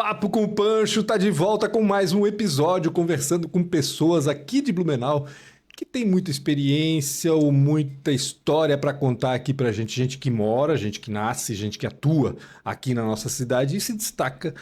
Papo com o Pancho tá de volta com mais um episódio, conversando com pessoas aqui de Blumenau que tem muita experiência ou muita história para contar aqui pra gente. Gente que mora, gente que nasce, gente que atua aqui na nossa cidade e se destaca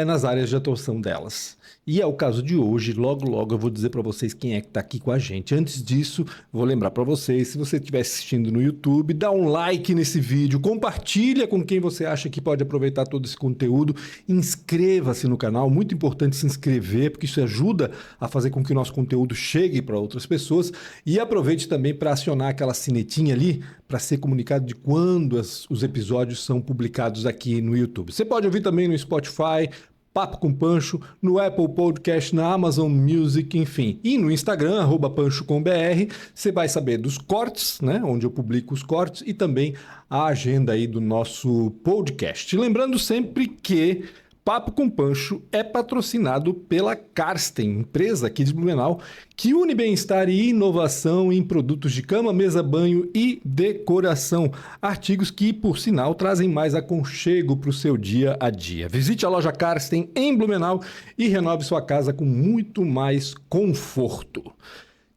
nas áreas de atuação delas. E é o caso de hoje, logo eu vou dizer para vocês quem é que está aqui com a gente. Antes disso, vou lembrar para vocês, se você estiver assistindo no YouTube, dá um like nesse vídeo, compartilha com quem você acha que pode aproveitar todo esse conteúdo, inscreva-se no canal, muito importante se inscrever, porque isso ajuda a fazer com que o nosso conteúdo chegue para outras pessoas, e aproveite também para acionar aquela sinetinha ali, para ser comunicado de quando os episódios são publicados aqui no YouTube. Você pode ouvir também no Spotify, Papo com Pancho, no Apple Podcast, na Amazon Music, enfim. E no Instagram, @pancho_br, você vai saber dos cortes, né? Onde eu publico os cortes e também a agenda aí do nosso podcast. Lembrando sempre que Papo com Pancho é patrocinado pela Karsten, empresa aqui de Blumenau, que une bem-estar e inovação em produtos de cama, mesa, banho e decoração. Artigos que, por sinal, trazem mais aconchego para o seu dia a dia. Visite a loja Karsten em Blumenau e renove sua casa com muito mais conforto.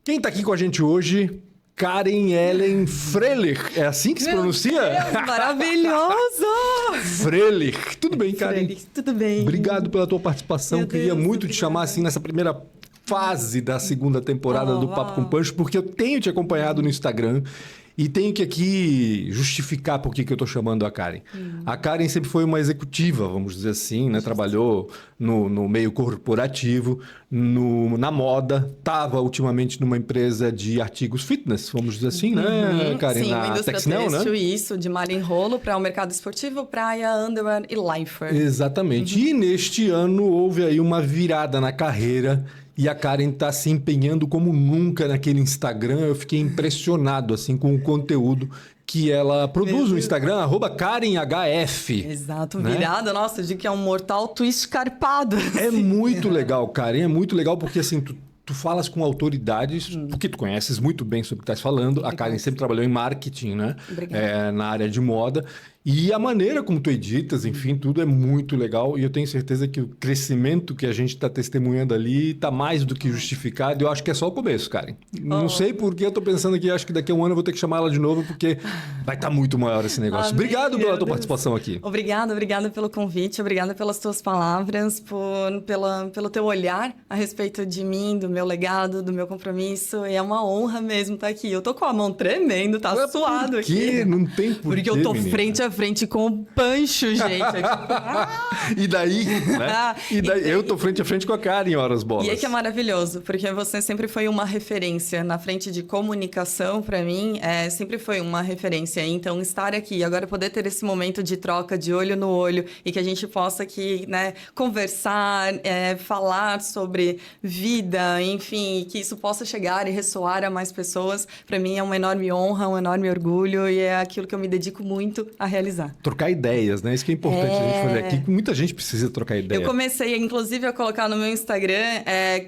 Quem está aqui com a gente hoje? Karen Ellen Frelich. É assim que se pronuncia? Deus, maravilhoso! Frelich. Tudo bem, Karen? Frelich, tudo bem. Obrigado pela tua participação. Meu Queria Deus, muito te chamar assim nessa primeira fase da segunda temporada do Papo com Pancho, porque eu tenho te acompanhado no Instagram e tenho que aqui justificar por que eu estou chamando a Karen. A Karen sempre foi uma executiva, vamos dizer assim, né? Trabalhou no meio corporativo, na moda, estava ultimamente numa empresa de artigos fitness, vamos dizer assim, né, Karen? Sim, na indústria Texnel, têxtil, né? Isso, de malha em rolo para o mercado esportivo, praia, underwear e lifer. Exatamente. E neste ano houve aí uma virada na carreira e a Karen está se empenhando como nunca naquele Instagram. Eu fiquei impressionado assim com o conteúdo que ela produz no Instagram, @KarenHF. Exato, né? virada, nossa, eu digo que é um mortal twist carpado. É muito legal, Karen, é muito legal porque assim, tu falas com autoridades, porque tu conheces muito bem sobre o que estás falando. A Karen sempre trabalhou em marketing, né? Na área de moda. E a maneira como tu editas, enfim, tudo é muito legal. E eu tenho certeza que o crescimento que a gente está testemunhando ali está mais do que justificado. Eu acho que é só o começo, Karen. Não sei por que eu estou pensando que acho que daqui a um ano eu vou ter que chamar ela de novo, porque vai estar muito maior esse negócio. Amém, Obrigado pela tua participação aqui. Obrigada pelo convite, obrigada pelas tuas palavras, pelo teu olhar a respeito de mim, do meu legado, do meu compromisso. E é uma honra mesmo estar aqui. Eu tô com a mão tremendo, tá suado por quê? aqui. Não tem porquê, Porque eu tô menina. frente a frente com o Pancho, gente. E daí, né? Eu tô frente a frente com a Karen, horas bolas. E aí que é maravilhoso, porque você sempre foi uma referência na frente de comunicação, para mim, sempre foi uma referência. Então, estar aqui, agora poder ter esse momento de troca de olho no olho e que a gente possa aqui, né, conversar, falar sobre vida, enfim, que isso possa chegar e ressoar a mais pessoas, para mim é uma enorme honra, um enorme orgulho e é aquilo que eu me dedico muito a realizar. Trocar ideias, né? Isso que é importante a gente fazer aqui. Muita gente precisa trocar ideia. Eu comecei, inclusive, a colocar no meu Instagram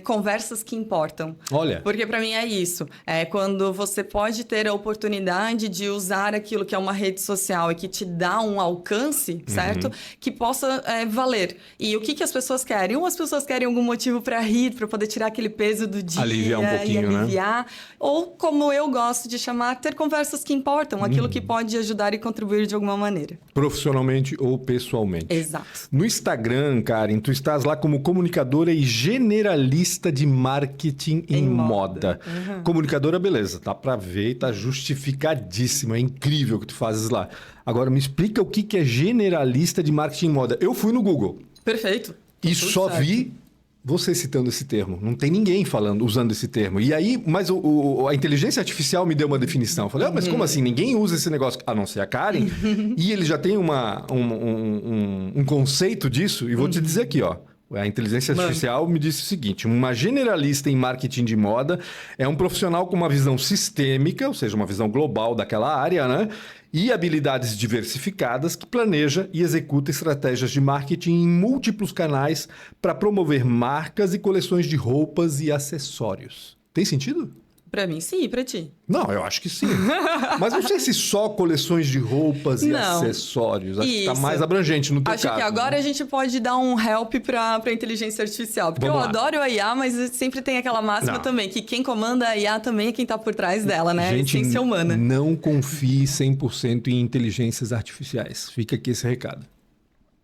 conversas que importam. Olha. Porque para mim é isso. É quando você pode ter a oportunidade de usar aquilo que é uma rede social e que te dá um alcance, certo? Que possa valer. E o que as pessoas querem? As pessoas querem algum motivo para rir, para poder tirar aquele peso do dia. Aliviar um pouquinho, e aliviar. né? Ou, como eu gosto de chamar, ter conversas que importam. Aquilo que pode ajudar e contribuir de alguma maneira. Profissionalmente ou pessoalmente. Exato. No Instagram, Karen, tu estás lá como comunicadora e generalista de marketing em moda. Comunicadora, beleza, tá pra ver e tá justificadíssimo. É incrível o que tu fazes lá. Agora, me explica o que é generalista de marketing em moda. Eu fui no Google. Perfeito. E só vi você citando esse termo. Não tem ninguém usando esse termo. E aí, mas a inteligência artificial me deu uma definição. Eu falei, mas como assim? Ninguém usa esse negócio, a não ser a Karen. E ele já tem um conceito disso. E vou te dizer aqui, ó. A inteligência artificial me disse o seguinte: uma generalista em marketing de moda é um profissional com uma visão sistêmica, ou seja, uma visão global daquela área, né? E habilidades diversificadas que planeja e executa estratégias de marketing em múltiplos canais para promover marcas e coleções de roupas e acessórios. Tem sentido? Pra mim, sim, e pra ti? Não, eu acho que sim. Mas não sei se só coleções de roupas e Não. acessórios. Acho que tá Isso. mais abrangente no teu Acho caso. que agora né? a gente pode dar um help pra inteligência artificial. Porque Vamos eu lá. adoro a IA, mas sempre tem aquela máxima Não. também, que quem comanda a IA também é quem tá por trás dela, né? Gente, A essência humana. não confie 100% em inteligências artificiais. Fica aqui esse recado.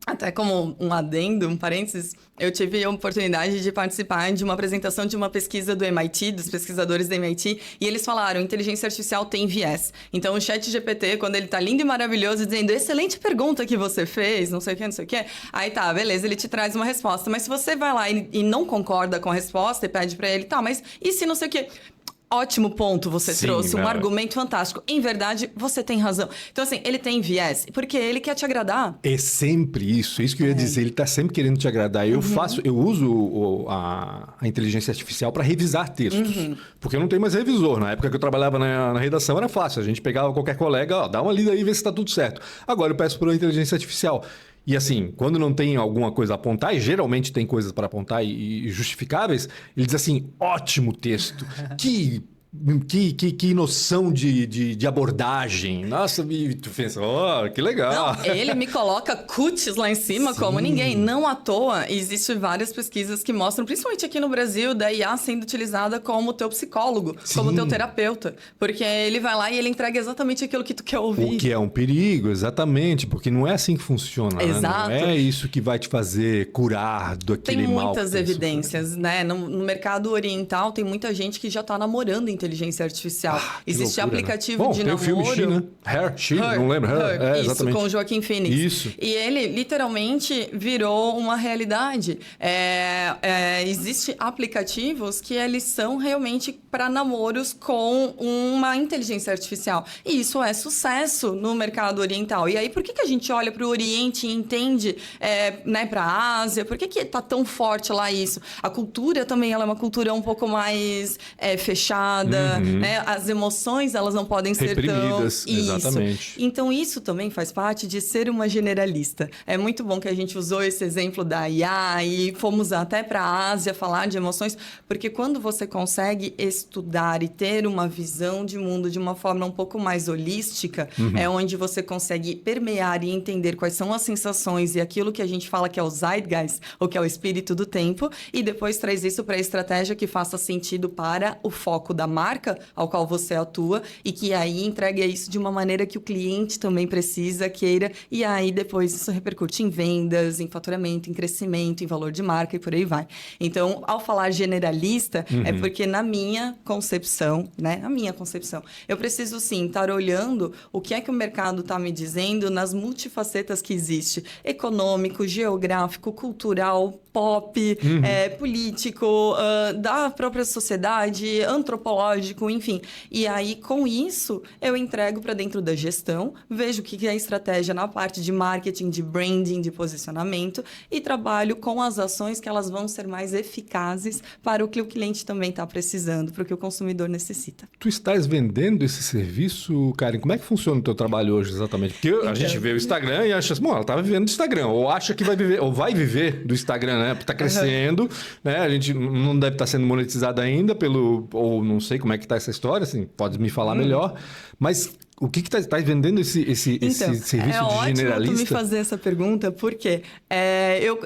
Até como um adendo, um parênteses, eu tive a oportunidade de participar de uma apresentação de uma pesquisa do MIT, dos pesquisadores do MIT, e eles falaram, inteligência artificial tem viés. Então, o ChatGPT, quando ele tá lindo e maravilhoso, dizendo, excelente pergunta que você fez, não sei o que, não sei o que, aí tá, beleza, ele te traz uma resposta. Mas se você vai lá e não concorda com a resposta e pede pra ele, tá, mas e se não sei o que... Ótimo ponto você Sim, trouxe, um né? argumento fantástico. Em verdade, você tem razão. Então, assim, ele tem viés, porque ele quer te agradar. É sempre isso que eu ia dizer. Ele tá sempre querendo te agradar. Eu uso a inteligência artificial para revisar textos. Porque eu não tenho mais revisor. Na época que eu trabalhava na redação era fácil. A gente pegava qualquer colega, ó, dá uma lida aí e vê se tá tudo certo. Agora eu peço para a inteligência artificial. E assim, quando não tem alguma coisa a apontar, e geralmente tem coisas para apontar e justificáveis, ele diz assim, ótimo texto, que noção de abordagem. Nossa, tu pensa, que legal. Não, ele me coloca cutis lá em cima como ninguém. Não à toa, existem várias pesquisas que mostram, principalmente aqui no Brasil, da IA sendo utilizada como teu psicólogo, como teu terapeuta. Porque ele vai lá e ele entrega exatamente aquilo que tu quer ouvir. O que é um perigo, exatamente, porque não é assim que funciona. Exato. Né? Não é isso que vai te fazer curar daquele Tem mal. muitas evidências, né? No mercado oriental tem muita gente que já está namorando inteligência artificial. Existe loucura, aplicativo né? Bom, de tem namoro. o filme She, né? She, não lembro. Her. Isso, Exatamente. com o Joaquin Phoenix. Isso. E ele literalmente virou uma realidade. Existem aplicativos que eles são realmente para namoros com uma inteligência artificial. E isso é sucesso no mercado oriental. E aí, por que a gente olha para o Oriente e entende, né, para a Ásia? Por que tá tão forte lá isso? A cultura também ela é uma cultura um pouco mais fechada, né? As emoções elas não podem ser reprimidas, tão... Isso. exatamente. Então, isso também faz parte de ser uma generalista. É muito bom que a gente usou esse exemplo da IA e fomos até para a Ásia falar de emoções, porque quando você consegue estudar e ter uma visão de mundo de uma forma um pouco mais holística, é onde você consegue permear e entender quais são as sensações e aquilo que a gente fala que é o zeitgeist, ou que é o espírito do tempo, e depois traz isso para a estratégia que faça sentido para o foco da marca ao qual você atua e que aí entregue isso de uma maneira que o cliente também precisa, queira, e aí depois isso repercute em vendas, em faturamento, em crescimento, em valor de marca e por aí vai. Então, ao falar generalista, é porque na minha concepção, né? A minha concepção, eu preciso sim estar olhando o que é que o mercado está me dizendo nas multifacetas que existe, econômico, geográfico, cultural, pop, político, da própria sociedade, antropológico, enfim. E aí, com isso, eu entrego para dentro da gestão, vejo o que é a estratégia na parte de marketing, de branding, de posicionamento e trabalho com as ações que elas vão ser mais eficazes para o que o cliente também está precisando, para o que o consumidor necessita. Tu estás vendendo esse serviço, Karen? Como é que funciona o teu trabalho hoje exatamente? Porque a gente vê o Instagram e acha assim, ela tá vivendo do Instagram, ou acha que vai viver, ou vai viver do Instagram, né? Porque tá crescendo, né? A gente não deve estar sendo monetizado ainda ou não sei como é que tá essa história, assim, pode me falar melhor, mas o que tá vendendo esse serviço de generalista? É ótimo tu me fazer essa pergunta, porque eu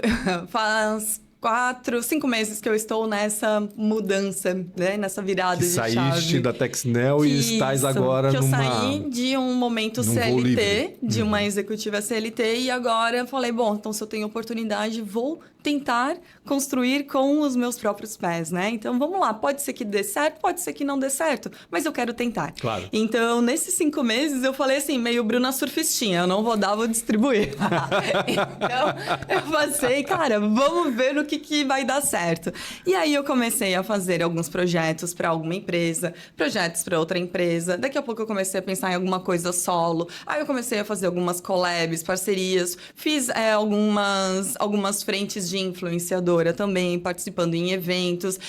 faz 4, 5 meses que eu estou nessa mudança, né? Nessa virada de chave. Saíste da Texnel e estás agora eu saí de um momento CLT, de uma executiva CLT, e agora falei, bom, então se eu tenho oportunidade, vou tentar construir com os meus próprios pés, né? Então, vamos lá. Pode ser que dê certo, pode ser que não dê certo, mas eu quero tentar. Claro. Então, nesses 5 meses, eu falei assim, meio Bruna Surfistinha, eu não vou dar, vou distribuir. Então, eu passei, cara, vamos ver no que vai dar certo. E aí, eu comecei a fazer alguns projetos para alguma empresa, projetos para outra empresa. Daqui a pouco, eu comecei a pensar em alguma coisa solo. Aí, eu comecei a fazer algumas collabs, parcerias. Fiz algumas frentes de influenciadora também, participando em eventos.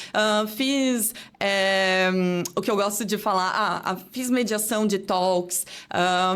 Fiz o que eu gosto de falar, fiz mediação de talks,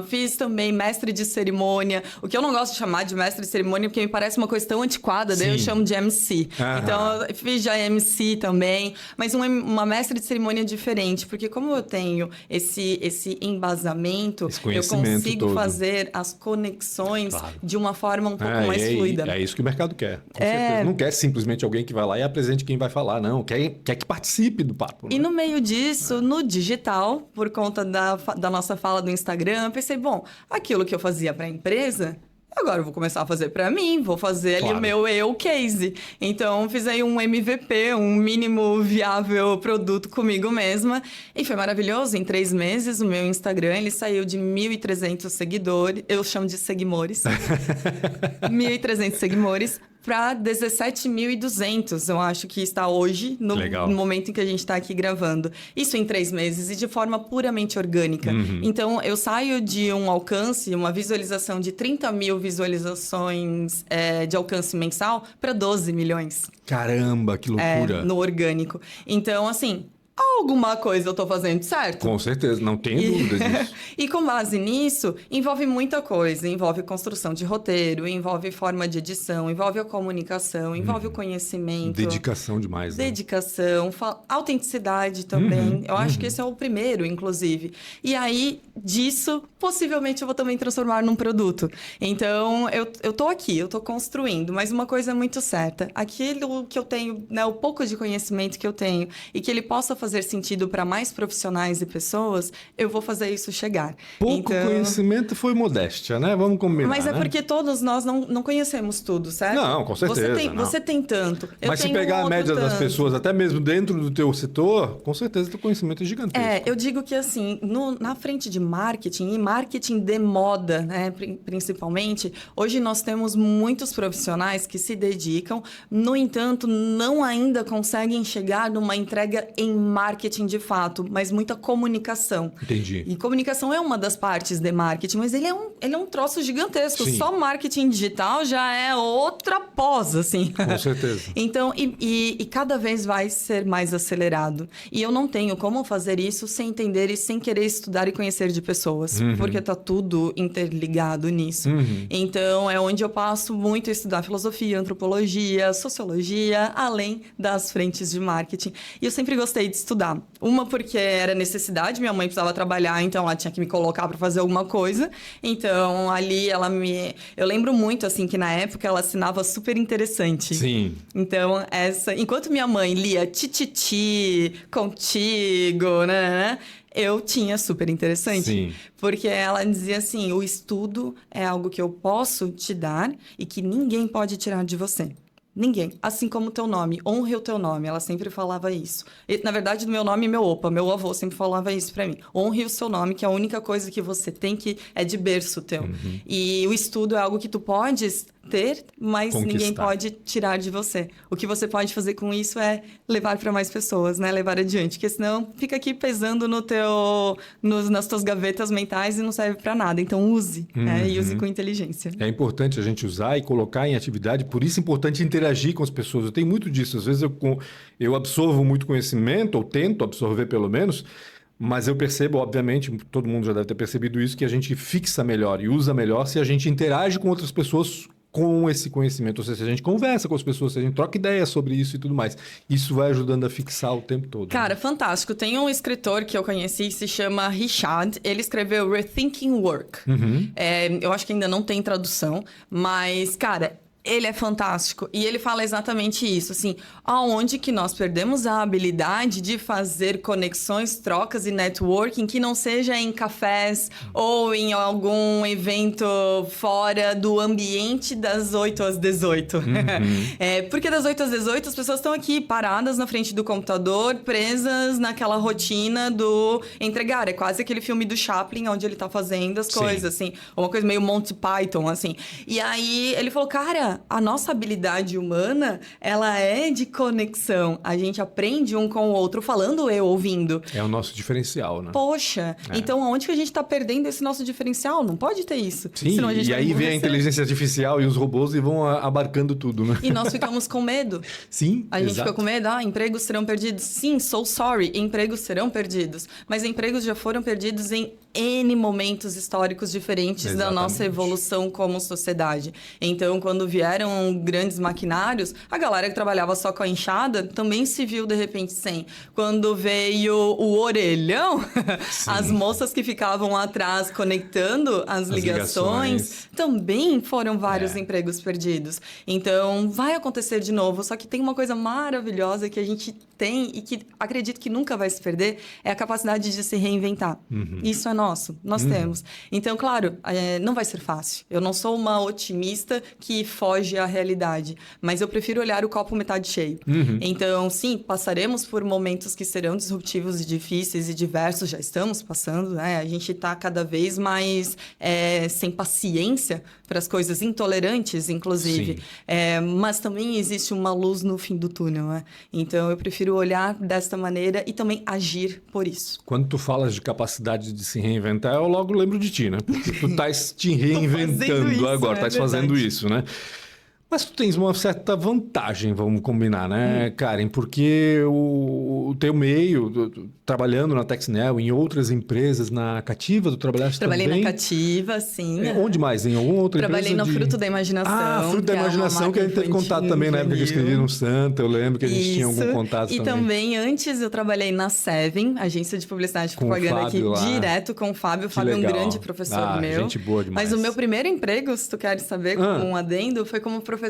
fiz também mestre de cerimônia. O que eu não gosto de chamar de mestre de cerimônia, porque me parece uma coisa tão antiquada, daí eu chamo de MC. Então, eu fiz já MC também, mas uma mestre de cerimônia diferente, porque como eu tenho esse embasamento, eu consigo fazer as conexões de uma forma um pouco mais fluida. É isso que o mercado quer, com certeza. Não quer simplesmente alguém que vai lá e apresente quem vai falar, não. Quer que participe do papo. Né? E no meio disso, no digital, por conta da nossa fala do Instagram, eu pensei, bom, aquilo que eu fazia para a empresa, agora eu vou começar a fazer para mim, vou fazer ali o meu eu case. Então, fiz aí um MVP, um mínimo viável produto comigo mesma. E foi maravilhoso. Em 3 meses, o meu Instagram, ele saiu de 1.300 seguidores. Eu chamo de seguimores. 1.300 seguidores para 17.200, eu acho que está hoje, no momento em que a gente está aqui gravando. Isso em 3 meses e de forma puramente orgânica. Então, eu saio de um alcance, uma visualização de 30 mil visualizações de alcance mensal para 12 milhões. Caramba, que loucura! No orgânico. Então, assim, alguma coisa eu tô fazendo certo? Com certeza, não tenho dúvida disso. E com base nisso, envolve muita coisa. Envolve construção de roteiro, envolve forma de edição, envolve a comunicação, envolve o conhecimento. Dedicação demais, né? Dedicação, autenticidade também. Eu acho que esse é o primeiro, inclusive. E aí, disso, possivelmente eu vou também transformar num produto. Então, eu tô aqui, eu tô construindo. Mas uma coisa é muito certa. Aquilo que eu tenho, né, o pouco de conhecimento que eu tenho, e que ele possa fazer sentido para mais profissionais e pessoas, eu vou fazer isso chegar. Pouco conhecimento foi modéstia, né? Vamos combinar, mas é porque todos nós não conhecemos tudo, certo? Não, com certeza. Você tem tanto. Mas se pegar a média das pessoas, até mesmo dentro do teu setor, com certeza o teu conhecimento é gigantesco. Eu digo que assim, na frente de marketing, e marketing de moda, né, principalmente, hoje nós temos muitos profissionais que se dedicam, no entanto, não ainda conseguem chegar numa entrega em marketing de fato, mas muita comunicação. Entendi. E comunicação é uma das partes de marketing, mas ele é um troço gigantesco. Sim. Só marketing digital já é outra pós, assim. Com certeza. Então, e cada vez vai ser mais acelerado. E eu não tenho como fazer isso sem entender e sem querer estudar e conhecer de pessoas, porque tá tudo interligado nisso. Então, é onde eu passo muito a estudar filosofia, antropologia, sociologia, além das frentes de marketing. E eu sempre gostei de estudar. Uma porque era necessidade, minha mãe precisava trabalhar, então ela tinha que me colocar para fazer alguma coisa. Então, ali eu lembro muito, assim, que na época ela assinava Super Interessante. Sim. Então, enquanto minha mãe lia Tititi, Contigo, né? Eu tinha Super Interessante. Sim. Porque ela dizia assim, o estudo é algo que eu posso te dar e que ninguém pode tirar de você. Ninguém. Assim como o teu nome. Honre o teu nome. Ela sempre falava isso. E, na verdade, do meu nome, meu avô sempre falava isso pra mim. Honre o seu nome, que é a única coisa que você tem que é de berço teu. E o estudo é algo que tu podes ter, mas ninguém pode tirar de você. O que você pode fazer com isso é levar para mais pessoas, né? Levar adiante. Porque senão fica aqui pesando nas tuas gavetas mentais e não serve para nada. Então use, né? E use com inteligência. É importante a gente usar e colocar em atividade, por isso é importante interagir com as pessoas. Eu tenho muito disso. Às vezes eu absorvo muito conhecimento, ou tento absorver pelo menos, mas eu percebo, obviamente, todo mundo já deve ter percebido isso, que a gente fixa melhor e usa melhor se a gente interage com outras pessoas com esse conhecimento, ou seja, se a gente conversa com as pessoas, se a gente troca ideias sobre isso e tudo mais. Isso vai ajudando a fixar o tempo todo. Cara, fantástico. Tem um escritor que eu conheci, se chama Richard. Ele escreveu Rethinking Work. Eu acho que ainda não tem tradução, mas, cara, ele é fantástico. E ele fala exatamente isso, assim, aonde que nós perdemos a habilidade de fazer conexões, trocas e networking que não seja em cafés ou em algum evento fora do ambiente das 8 às 18. Porque das 8 às 18 as pessoas estão aqui paradas na frente do computador, presas naquela rotina do entregar. É quase aquele filme do Chaplin, onde ele tá fazendo as coisas, assim. Uma coisa meio Monty Python, assim. E aí ele falou, cara, cara, a nossa habilidade humana, ela é de conexão. A gente aprende um com o outro, falando e ouvindo. É o nosso diferencial, né? Poxa, então aonde que a gente está perdendo esse nosso diferencial? Não pode ter isso. Sim, senão a gente e vai aí vem a emburrecer. inteligência artificial e os robôs e vão abarcando tudo, né? E nós ficamos com medo. Sim, A gente exato. fica com medo, empregos serão perdidos. Sim, so sorry, empregos serão perdidos. Mas empregos já foram perdidos em N momentos históricos diferentes da Exatamente. nossa evolução como sociedade. Então, quando vieram grandes maquinários, a galera que trabalhava só com a enxada também se viu, de repente, sem. Quando veio o orelhão, as moças que ficavam atrás conectando as ligações, também foram vários empregos perdidos. Então, vai acontecer de novo. Só que tem uma coisa maravilhosa que a gente tem e que acredito que nunca vai se perder, é a capacidade de se reinventar. Isso é nosso, nós temos. Então, claro, não vai ser fácil. Eu não sou uma otimista que foge à realidade, mas eu prefiro olhar o copo metade cheio. Então, sim, passaremos por momentos que serão disruptivos e difíceis e diversos, já estamos passando, né? A gente está cada vez mais sem paciência para as coisas, intolerantes, inclusive. Mas também existe uma luz no fim do túnel, né? Então, eu prefiro olhar desta maneira e também agir por isso. Quando tu falas de capacidade de se reinventar, eu logo lembro de ti, né? Porque tu estás te reinventando isso, agora, estás fazendo verdade. isso, né? Mas tu tens uma certa vantagem, vamos combinar, né, Karen? Porque o teu meio, trabalhando na Texnel, em outras empresas, na Cativa, tu trabalhaste Trabalhei também? na Cativa, sim. Onde mais? Em alguma outra Trabalhei empresa? no Fruto da Imaginação. Fruto da que é uma Imaginação, que a gente marca teve contato também na época que eu escrevi infantil. no Santa. Eu lembro que a gente tinha algum contato E também, antes, eu trabalhei na Seven, agência de publicidade e Com o propaganda aqui, Fábio lá. direto com o Fábio. O Que Fábio é um legal. grande professor meu. Gente boa demais. Mas o meu primeiro emprego, se tu queres saber, como um adendo, foi como professora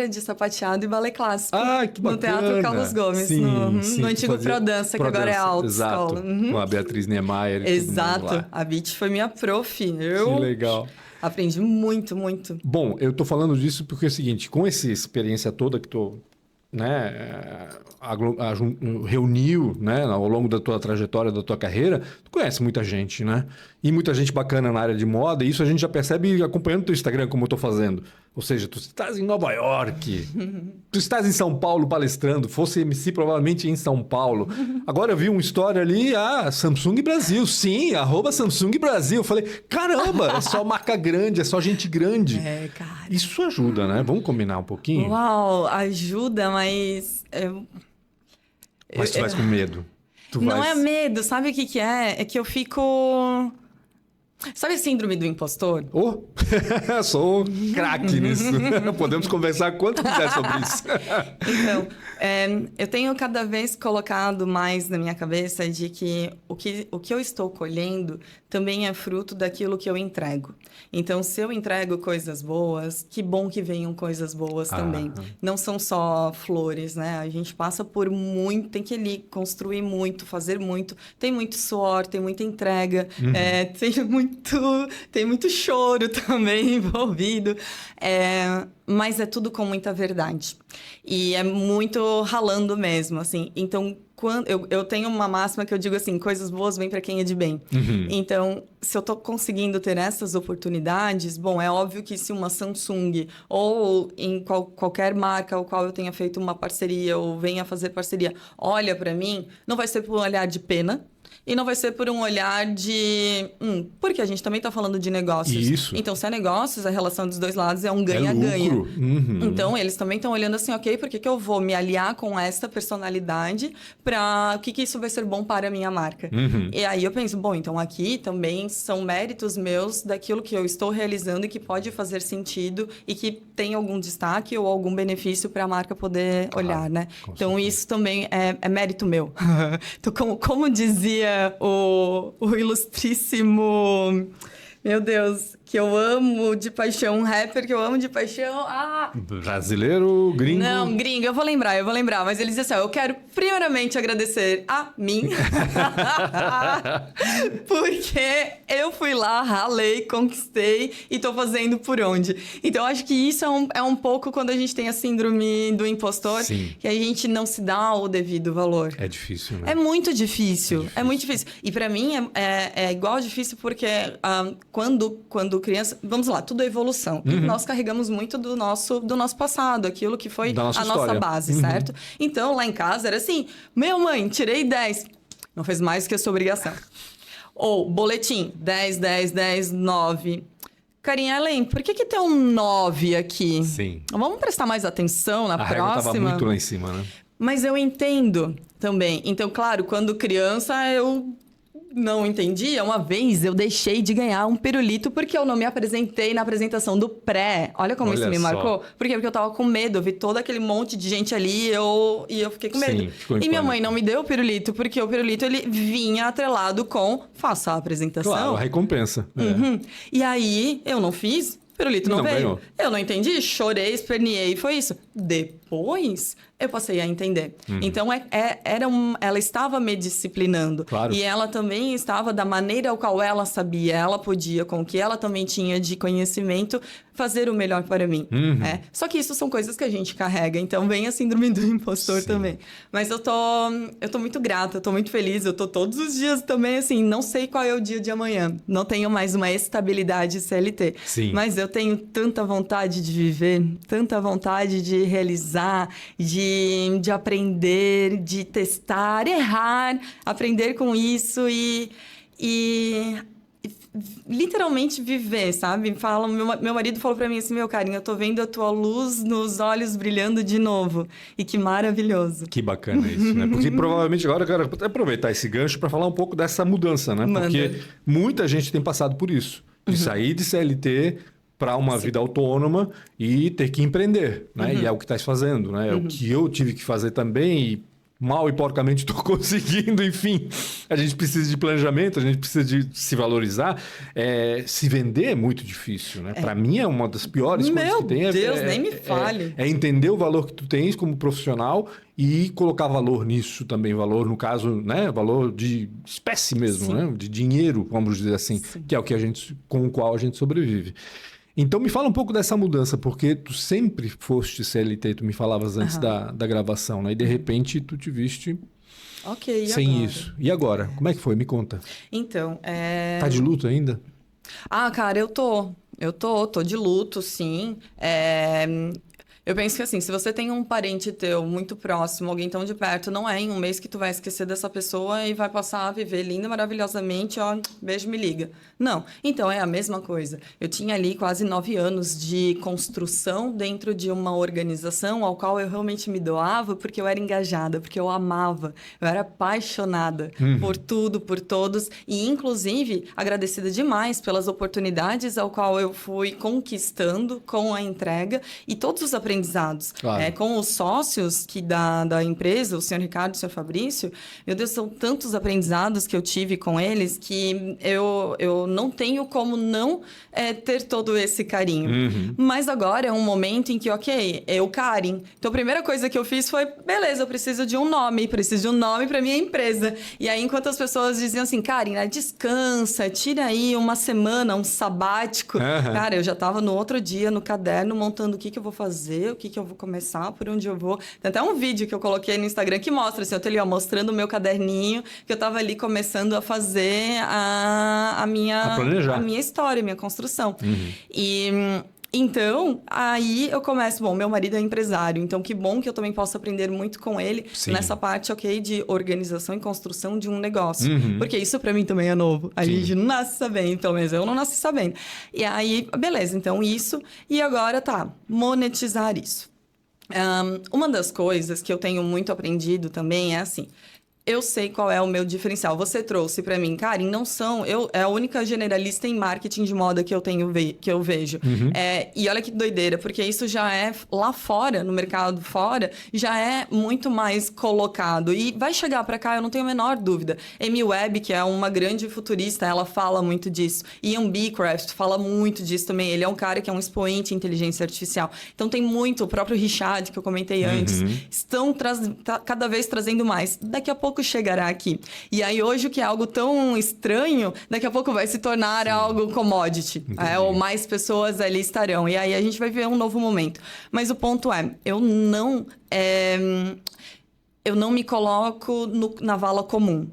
de sapateado e balé clássico. Que bacana. No Teatro Carlos Gomes, Sim, no sim, antigo fazia Prodança, que agora é autoescola. Exato, com a Beatriz Niemeyer e todo mundo Exato. lá. A Bit foi minha prof. Que legal. Aprendi muito, muito. Bom, eu tô falando disso porque é o seguinte, com essa experiência toda que tu, né, reuniu, né, ao longo da tua trajetória, da tua carreira, tu conhece muita gente, né? E muita gente bacana na área de moda, e isso a gente já percebe acompanhando o teu Instagram, como eu tô fazendo. Ou seja, tu estás em Nova York, tu estás em São Paulo palestrando, fosse MC provavelmente em São Paulo. Agora eu vi uma história ali, Samsung Brasil, sim, @Samsung Brasil. Eu falei, caramba, é só marca grande, é só gente grande. Cara. Isso ajuda, né? Vamos combinar um pouquinho? Uau, ajuda, mas... Mas tu vais com medo. Não é medo, sabe o que que é? É que eu fico... Sabe a síndrome do impostor? Sou craque nisso. Podemos conversar quanto quiser sobre isso. Então, eu tenho cada vez colocado mais na minha cabeça de que o que eu estou colhendo também é fruto daquilo que eu entrego. Então, se eu entrego coisas boas, que bom que venham coisas boas também. Não são só flores, né? A gente passa por muito, tem que ali construir muito, fazer muito. Tem muito suor, tem muita entrega, tem muito choro também envolvido. Mas é tudo com muita verdade. E é muito ralando mesmo, assim. Então, eu tenho uma máxima que eu digo assim, coisas boas vêm para quem é de bem. Então, se eu estou conseguindo ter essas oportunidades, bom, é óbvio que se uma Samsung ou em qualquer marca ao qual eu tenha feito uma parceria ou venha fazer parceria, olha para mim, não vai ser por um olhar de pena, e não vai ser por um olhar de... porque a gente também está falando de negócios. Isso. Então, se é negócios, a relação dos dois lados é um ganha-ganha. Então, eles também estão olhando assim, ok, por que eu vou me aliar com essa personalidade para... O que isso vai ser bom para a minha marca? E aí eu penso, bom, então aqui também são méritos meus daquilo que eu estou realizando e que pode fazer sentido e que tem algum destaque ou algum benefício para a marca poder olhar, né? Então, certeza. Isso também é mérito meu. Então, como dizia o ilustríssimo... Meu Deus, que eu amo de paixão, um rapper que eu amo de paixão. Brasileiro, gringo? Não, gringo, eu vou lembrar. Mas ele diz assim, eu quero primeiramente agradecer a mim. Porque eu fui lá, ralei, conquistei e tô fazendo por onde. Então, eu acho que isso é um pouco quando a gente tem a síndrome do impostor, sim, que a gente não se dá o devido valor. É difícil, né? É muito difícil. É muito difícil. E pra mim é igual difícil porque... Quando quando criança... Vamos lá, tudo é evolução. E nós carregamos muito do nosso passado, aquilo que foi a nossa base, certo? Então, lá em casa era assim, meu mãe, tirei 10. Não fez mais que a sua obrigação. Ou boletim, 10, 10, 10, 9. Carinha, Ellen, por que tem um 9 aqui? Sim. Vamos prestar mais atenção na A régua próxima? tava muito lá em cima, né? Mas eu entendo também. Então, claro, quando criança eu não entendia. Uma vez eu deixei de ganhar um pirulito porque eu não me apresentei na apresentação do pré. Olha como isso me marcou. Por quê? Porque eu tava com medo. Eu vi todo aquele monte de gente ali e eu fiquei com medo. Sim, ficou em e minha pânico. mãe não me deu o pirulito porque o pirulito ele vinha atrelado com faça a apresentação. Claro, a recompensa. E aí eu não fiz. O pirulito não veio. Ganhou. Eu não entendi, chorei, esperneei, foi isso. Depois, eu passei a entender. Então, ela estava me disciplinando. Claro. E ela também estava da maneira ao qual ela sabia, ela podia, com o que ela também tinha de conhecimento, fazer o melhor para mim. Só que isso são coisas que a gente carrega. Então, vem a síndrome do impostor também. Mas eu tô muito grata, eu tô muito feliz. Eu tô todos os dias também, assim, não sei qual é o dia de amanhã. Não tenho mais uma estabilidade CLT. Sim. Mas eu tenho tanta vontade de viver, tanta vontade de realizar, de aprender, de testar, errar, aprender com isso e literalmente viver, sabe? Meu marido falou pra mim assim, meu carinho, eu tô vendo a tua luz nos olhos brilhando de novo. E que maravilhoso. Que bacana isso, né? Porque provavelmente agora eu quero até aproveitar esse gancho para falar um pouco dessa mudança, né? Manda. Porque muita gente tem passado por isso. De sair de CLT para uma vida autônoma e ter que empreender, né? E é o que estás fazendo, né? É o que eu tive que fazer também e mal e porcamente estou conseguindo, enfim. A gente precisa de planejamento, a gente precisa de se valorizar. Se vender é muito difícil, né? Para mim é uma das piores coisas que tem. Meu Deus, nem me fale. É entender o valor que tu tens como profissional e colocar valor nisso também. Valor, no caso, né? Valor de espécie mesmo, né? De dinheiro, vamos dizer assim, que é o que com o qual a gente sobrevive. Então, me fala um pouco dessa mudança, porque tu sempre foste CLT, tu me falavas antes da gravação, né? E de repente tu te viste sem agora? isso. E agora? Como é que foi? Me conta. Então, Tá de luto ainda? Ah, cara, eu tô de luto, sim. Eu penso que assim, se você tem um parente teu muito próximo, alguém tão de perto, não é em um mês que tu vai esquecer dessa pessoa e vai passar a viver linda, maravilhosamente, ó, beijo, me liga. Não. Então, é a mesma coisa. Eu tinha ali quase 9 anos de construção dentro de uma organização ao qual eu realmente me doava porque eu era engajada, porque eu amava, eu era apaixonada por tudo, por todos e, inclusive, agradecida demais pelas oportunidades ao qual eu fui conquistando com a entrega e todos os aprendizados. Claro. Com os sócios da empresa, o senhor Ricardo e o senhor Fabrício, meu Deus, são tantos aprendizados que eu tive com eles que eu não tenho como não ter todo esse carinho. Mas agora é um momento em que, ok, eu, Karen. Então, a primeira coisa que eu fiz foi, beleza, eu preciso de um nome para minha empresa. E aí, enquanto as pessoas diziam assim, Karen, descansa, tira aí uma semana, um sabático. Cara, eu já estava no outro dia, no caderno, montando o que eu vou fazer, o que eu vou começar, por onde eu vou. Tem até um vídeo que eu coloquei no Instagram que mostra, assim, eu tô ali, ó, mostrando o meu caderninho, que eu tava ali começando a fazer a minha história, a minha construção. E então, aí eu começo... Bom, meu marido é empresário, então que bom que eu também posso aprender muito com ele nessa parte, ok, de organização e construção de um negócio. Porque isso pra mim também é novo. A gente não nasce sabendo, pelo menos eu não nasci sabendo. E aí, beleza, então isso. E agora monetizar isso. Uma das coisas que eu tenho muito aprendido também é assim... Eu sei qual é o meu diferencial. Você trouxe para mim, Karen, é a única generalista em marketing de moda que eu vejo. E olha que doideira, porque isso já é lá fora, no mercado fora, já é muito mais colocado. E vai chegar para cá, eu não tenho a menor dúvida. Amy Webb, que é uma grande futurista, ela fala muito disso. Ian Beecraft fala muito disso também. Ele é um cara que é um expoente em inteligência artificial. Então tem muito, o próprio Richard, que eu comentei antes, estão cada vez trazendo mais. Daqui a pouco chegará aqui. E aí hoje o que é algo tão estranho, daqui a pouco vai se tornar algo commodity. Ou mais pessoas ali estarão. E aí a gente vai ver um novo momento. Mas o ponto é, eu não me coloco na vala comum.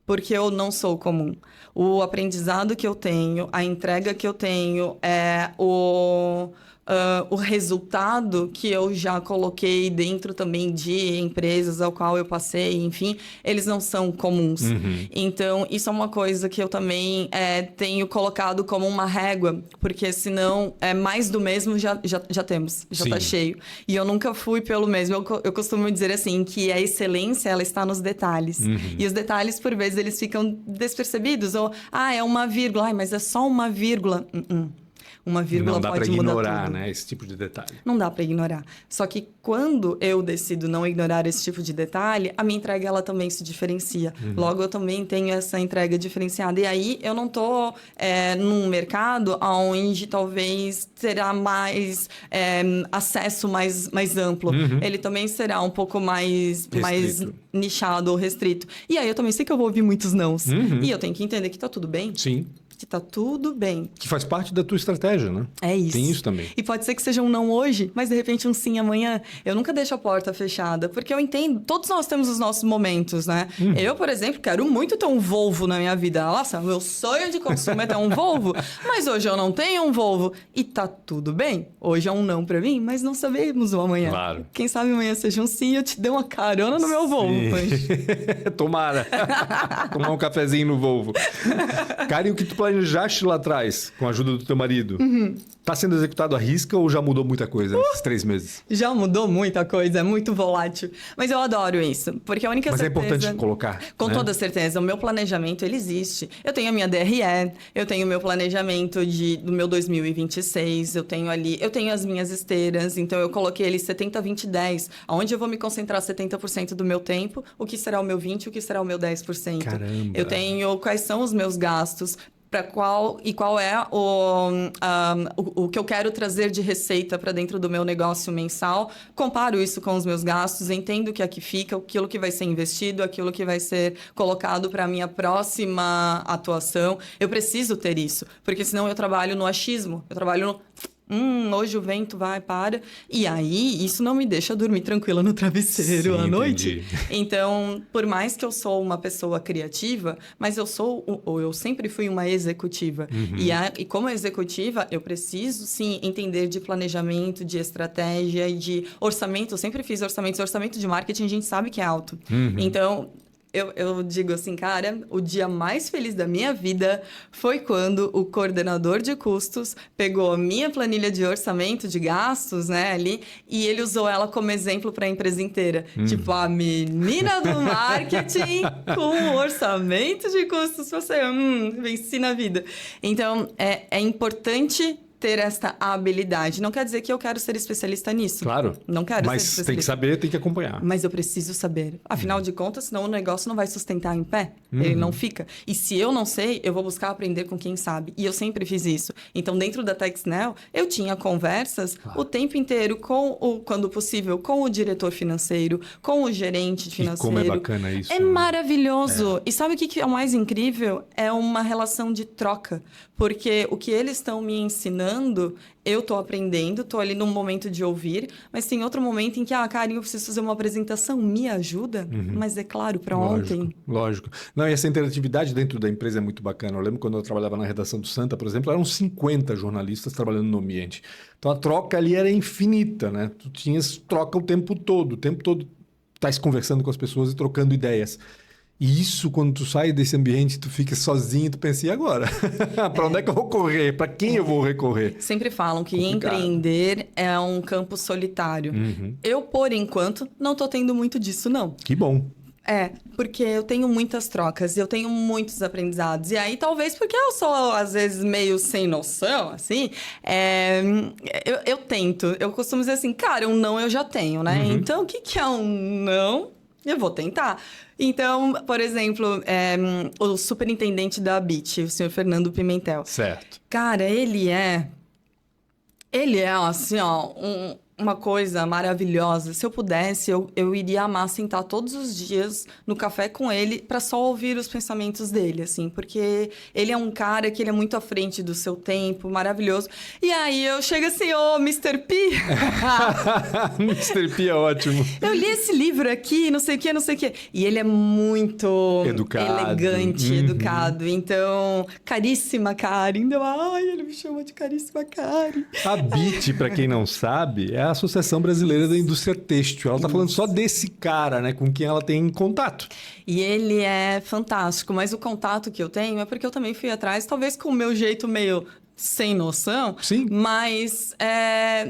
porque eu não sou comum. O aprendizado que eu tenho, a entrega que eu tenho, o resultado que eu já coloquei dentro também de empresas ao qual eu passei, enfim, eles não são comuns. Então, isso é uma coisa que eu também tenho colocado como uma régua, porque senão mais do mesmo já temos, já está cheio. E eu nunca fui pelo mesmo. Eu costumo dizer assim, que a excelência, ela está nos detalhes. E os detalhes, por vezes, eles ficam despercebidos. Ou, é uma vírgula, mas é só uma vírgula. Uma vírgula pode mudar tudo. Não dá para ignorar, né, esse tipo de detalhe. Não dá para ignorar. Só que quando eu decido não ignorar esse tipo de detalhe, a minha entrega ela também se diferencia. Logo, eu também tenho essa entrega diferenciada. E aí, eu não estou num mercado onde talvez terá mais acesso mais amplo. Ele também será um pouco mais nichado ou restrito. E aí, eu também sei que eu vou ouvir muitos nãos. E eu tenho que entender que tá tudo bem. Sim. Que tá tudo bem. Que faz parte da tua estratégia, né? É isso. Tem isso também. E pode ser que seja um não hoje, mas de repente um sim amanhã. Eu nunca deixo a porta fechada, porque eu entendo, todos nós temos os nossos momentos, né? Eu, por exemplo, quero muito ter um Volvo na minha vida. Nossa, meu sonho de consumo é ter um Volvo, mas hoje eu não tenho um Volvo. E tá tudo bem. Hoje é um não pra mim, mas não sabemos o amanhã. Claro. Quem sabe amanhã seja um sim e eu te dê uma carona no meu Volvo. Tomara. Tomar um cafezinho no Volvo. Cara, e o que tu planejaste lá atrás, com a ajuda do teu marido? Tá sendo executado à risca ou já mudou muita coisa nesses 3 meses? Já mudou muita coisa, é muito volátil. Mas eu adoro isso, porque a única certeza... Mas é importante colocar, Com né? toda certeza, o meu planejamento, ele existe. Eu tenho a minha DRE, eu tenho o meu planejamento do meu 2026, eu tenho as minhas esteiras, então eu coloquei ali 70, 20, 10, onde eu vou me concentrar 70% do meu tempo, o que será o meu 20%, o que será o meu 10%. Caramba! Eu tenho quais são os meus gastos, qual é o que eu quero trazer de receita para dentro do meu negócio mensal, comparo isso com os meus gastos, entendo o que aqui fica, aquilo que vai ser investido, aquilo que vai ser colocado para a minha próxima atuação. Eu preciso ter isso, porque senão eu trabalho no achismo, eu trabalho no... hoje o vento vai, para. E aí, isso não me deixa dormir tranquila no travesseiro à noite. Entendi. Então, por mais que eu sou uma pessoa criativa, mas eu sempre fui uma executiva. E como executiva, eu preciso, sim, entender de planejamento, de estratégia e de orçamento. Eu sempre fiz orçamentos. Orçamento de marketing, a gente sabe que é alto. Então... Eu digo assim, cara, o dia mais feliz da minha vida foi quando o coordenador de custos pegou a minha planilha de orçamento de gastos, né, ali, e ele usou ela como exemplo para a empresa inteira. Tipo, a menina do marketing com orçamento de custos, você venci na vida. Então, é importante ter esta habilidade. Não quer dizer que eu quero ser especialista nisso. Claro. Não quero ser especialista. Mas tem que saber, tem que acompanhar. Mas eu preciso saber. Afinal de contas, senão o negócio não vai sustentar em pé. Ele não fica. E se eu não sei, eu vou buscar aprender com quem sabe. E eu sempre fiz isso. Então, dentro da Texnel, eu tinha conversas o tempo inteiro, quando possível, com o diretor financeiro, com o gerente financeiro. E como é bacana isso. É maravilhoso. E sabe o que é o mais incrível? É uma relação de troca. Porque o que eles estão me ensinando, eu tô aprendendo, tô ali num momento de ouvir, mas tem outro momento em que, Karen, eu preciso fazer uma apresentação, me ajuda? Mas é claro, para ontem. Lógico. Não, e essa interatividade dentro da empresa é muito bacana. Eu lembro quando eu trabalhava na redação do Santa, por exemplo, eram 50 jornalistas trabalhando no ambiente. Então a troca ali era infinita, né? Tu tinhas troca o tempo todo estás conversando com as pessoas e trocando ideias. E isso, quando tu sai desse ambiente, tu fica sozinho, tu pensa, e agora? Para onde é que eu vou correr? Para quem eu vou recorrer? Sempre falam que empreender é um campo solitário. Eu, por enquanto, não tô tendo muito disso, não. Que bom. Porque eu tenho muitas trocas, eu tenho muitos aprendizados. E aí, talvez porque eu sou, às vezes, meio sem noção, assim, eu tento. Eu costumo dizer assim, cara, um não eu já tenho, né? Então, o que é um não? Eu vou tentar. Então, por exemplo, o superintendente da ABIT, o senhor Fernando Pimentel. Certo. Cara, ele é assim, ó, uma coisa maravilhosa. Se eu pudesse, eu iria amar sentar todos os dias no café com ele para só ouvir os pensamentos dele, assim, porque ele é um cara que ele é muito à frente do seu tempo, maravilhoso. E aí eu chego assim, ô, Mr. P. Mr. P é ótimo. Eu li esse livro aqui, não sei o quê, não sei o quê. E ele é muito elegante, educado. Então, caríssima Karen. Então, ai, ele me chama de caríssima Karen. A BIT, para quem não sabe, é a Associação Brasileira da Indústria Têxtil. Ela tá falando só desse cara, né, com quem ela tem contato. E ele é fantástico, mas o contato que eu tenho é porque eu também fui atrás, talvez com o meu jeito meio sem noção. Sim. Mas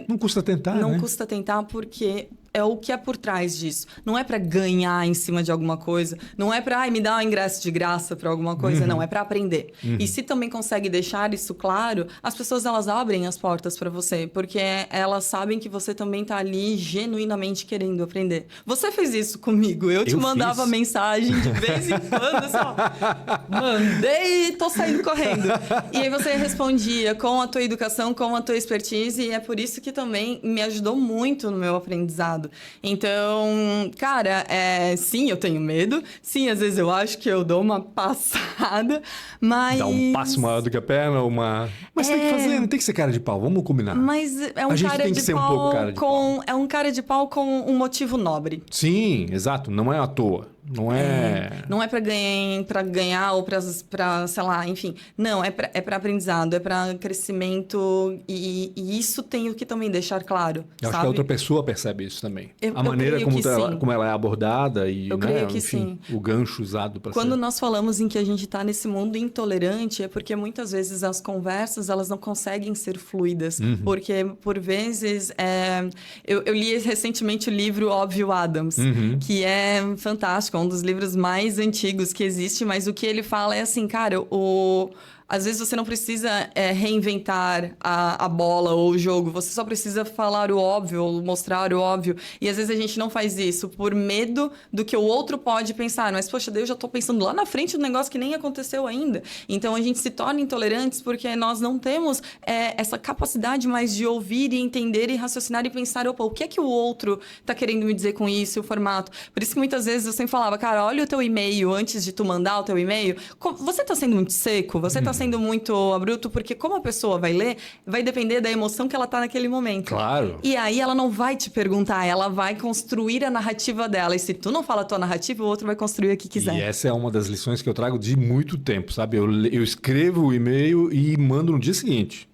não custa tentar, não né? custa tentar porque é o que é por trás disso. Não é para ganhar em cima de alguma coisa, não é para me dar um ingresso de graça para alguma coisa, não, é para aprender. E se também consegue deixar isso claro, as pessoas elas abrem as portas para você, porque elas sabem que você também tá ali genuinamente querendo aprender. Você fez isso comigo, eu te mandava mensagem de vez em quando, assim, ó, mandei e tô saindo correndo. E aí você respondia com a tua educação, com a tua expertise, e é por isso que também me ajudou muito no meu aprendizado. Então, cara, sim, eu tenho medo. Sim, às vezes eu acho que eu dou uma passada, mas... Dá um passo maior do que a perna, Mas tem que fazer, não tem que ser cara de pau, vamos combinar. Mas é um a gente cara tem que de ser pau um pouco cara de pau. É um cara de pau com um motivo nobre. Sim, exato, não é à toa. Não é... Não é para ganhar ou para, sei lá, enfim. Não, é para aprendizado, é para crescimento e isso tenho que também deixar claro, Eu acho que a outra pessoa percebe isso também. A eu maneira creio como ela é abordada e, eu creio que enfim, sim. o gancho usado para Quando nós falamos em que a gente está nesse mundo intolerante, é porque muitas vezes as conversas elas não conseguem ser fluidas. Porque, por vezes, eu li recentemente o livro Óbvio Adams, que é fantástico, é um dos livros mais antigos que existe, mas o que ele fala é assim, cara, às vezes você não precisa reinventar a bola ou o jogo, você só precisa falar o óbvio ou mostrar o óbvio. E às vezes a gente não faz isso por medo do que o outro pode pensar. Mas, poxa, eu já estou pensando lá na frente do negócio que nem aconteceu ainda. Então a gente se torna intolerantes porque nós não temos essa capacidade mais de ouvir e entender e raciocinar e pensar, opa, o que é que o outro está querendo me dizer com isso, o formato. Por isso que muitas vezes eu sempre falava, cara, olha o teu e-mail antes de tu mandar o teu e-mail. Você está sendo muito seco? Você está sendo muito abrupto, porque como a pessoa vai ler, vai depender da emoção que ela tá naquele momento. Claro. E aí ela não vai te perguntar, ela vai construir a narrativa dela. E se tu não fala a tua narrativa, o outro vai construir a que quiser. E essa é uma das lições que eu trago de muito tempo, sabe? Eu escrevo o e-mail e mando no dia seguinte.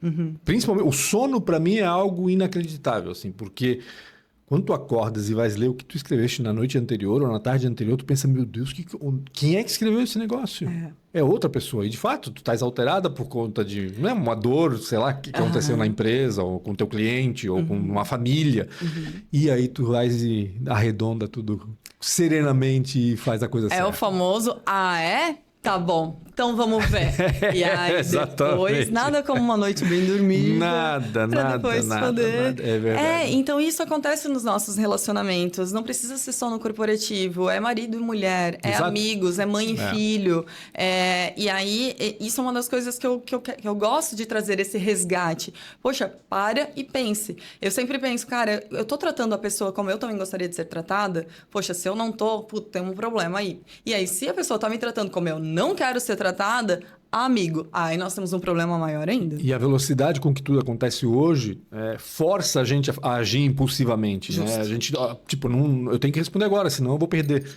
Principalmente, o sono para mim é algo inacreditável, assim, porque... Quando tu acordas e vais ler o que tu escreveste na noite anterior ou na tarde anterior, tu pensa, meu Deus, quem é que escreveu esse negócio? É outra pessoa. E, de fato, tu estás alterada por conta de uma dor, sei lá, que aconteceu na empresa, ou com teu cliente, ou com uma família. E aí tu vais e arredonda tudo serenamente e faz a coisa certa. É o famoso, tá bom, então vamos ver. E aí depois, nada como uma noite bem dormida. Nada. É verdade. então isso acontece nos nossos relacionamentos. Não precisa ser só no corporativo. É marido e mulher, é amigos, é mãe e filho. E aí, isso é uma das coisas que eu gosto de trazer, esse resgate. Poxa, para e pense. Eu sempre penso, cara, eu tô tratando a pessoa como eu também gostaria de ser tratada. Poxa, se eu não tô, tem um problema aí. E aí, se a pessoa tá me tratando como eu não quero ser tratada, amigo, aí nós temos um problema maior ainda. E a velocidade com que tudo acontece hoje força a gente a agir impulsivamente, né? A gente, tipo, eu tenho que responder agora, senão eu vou perder.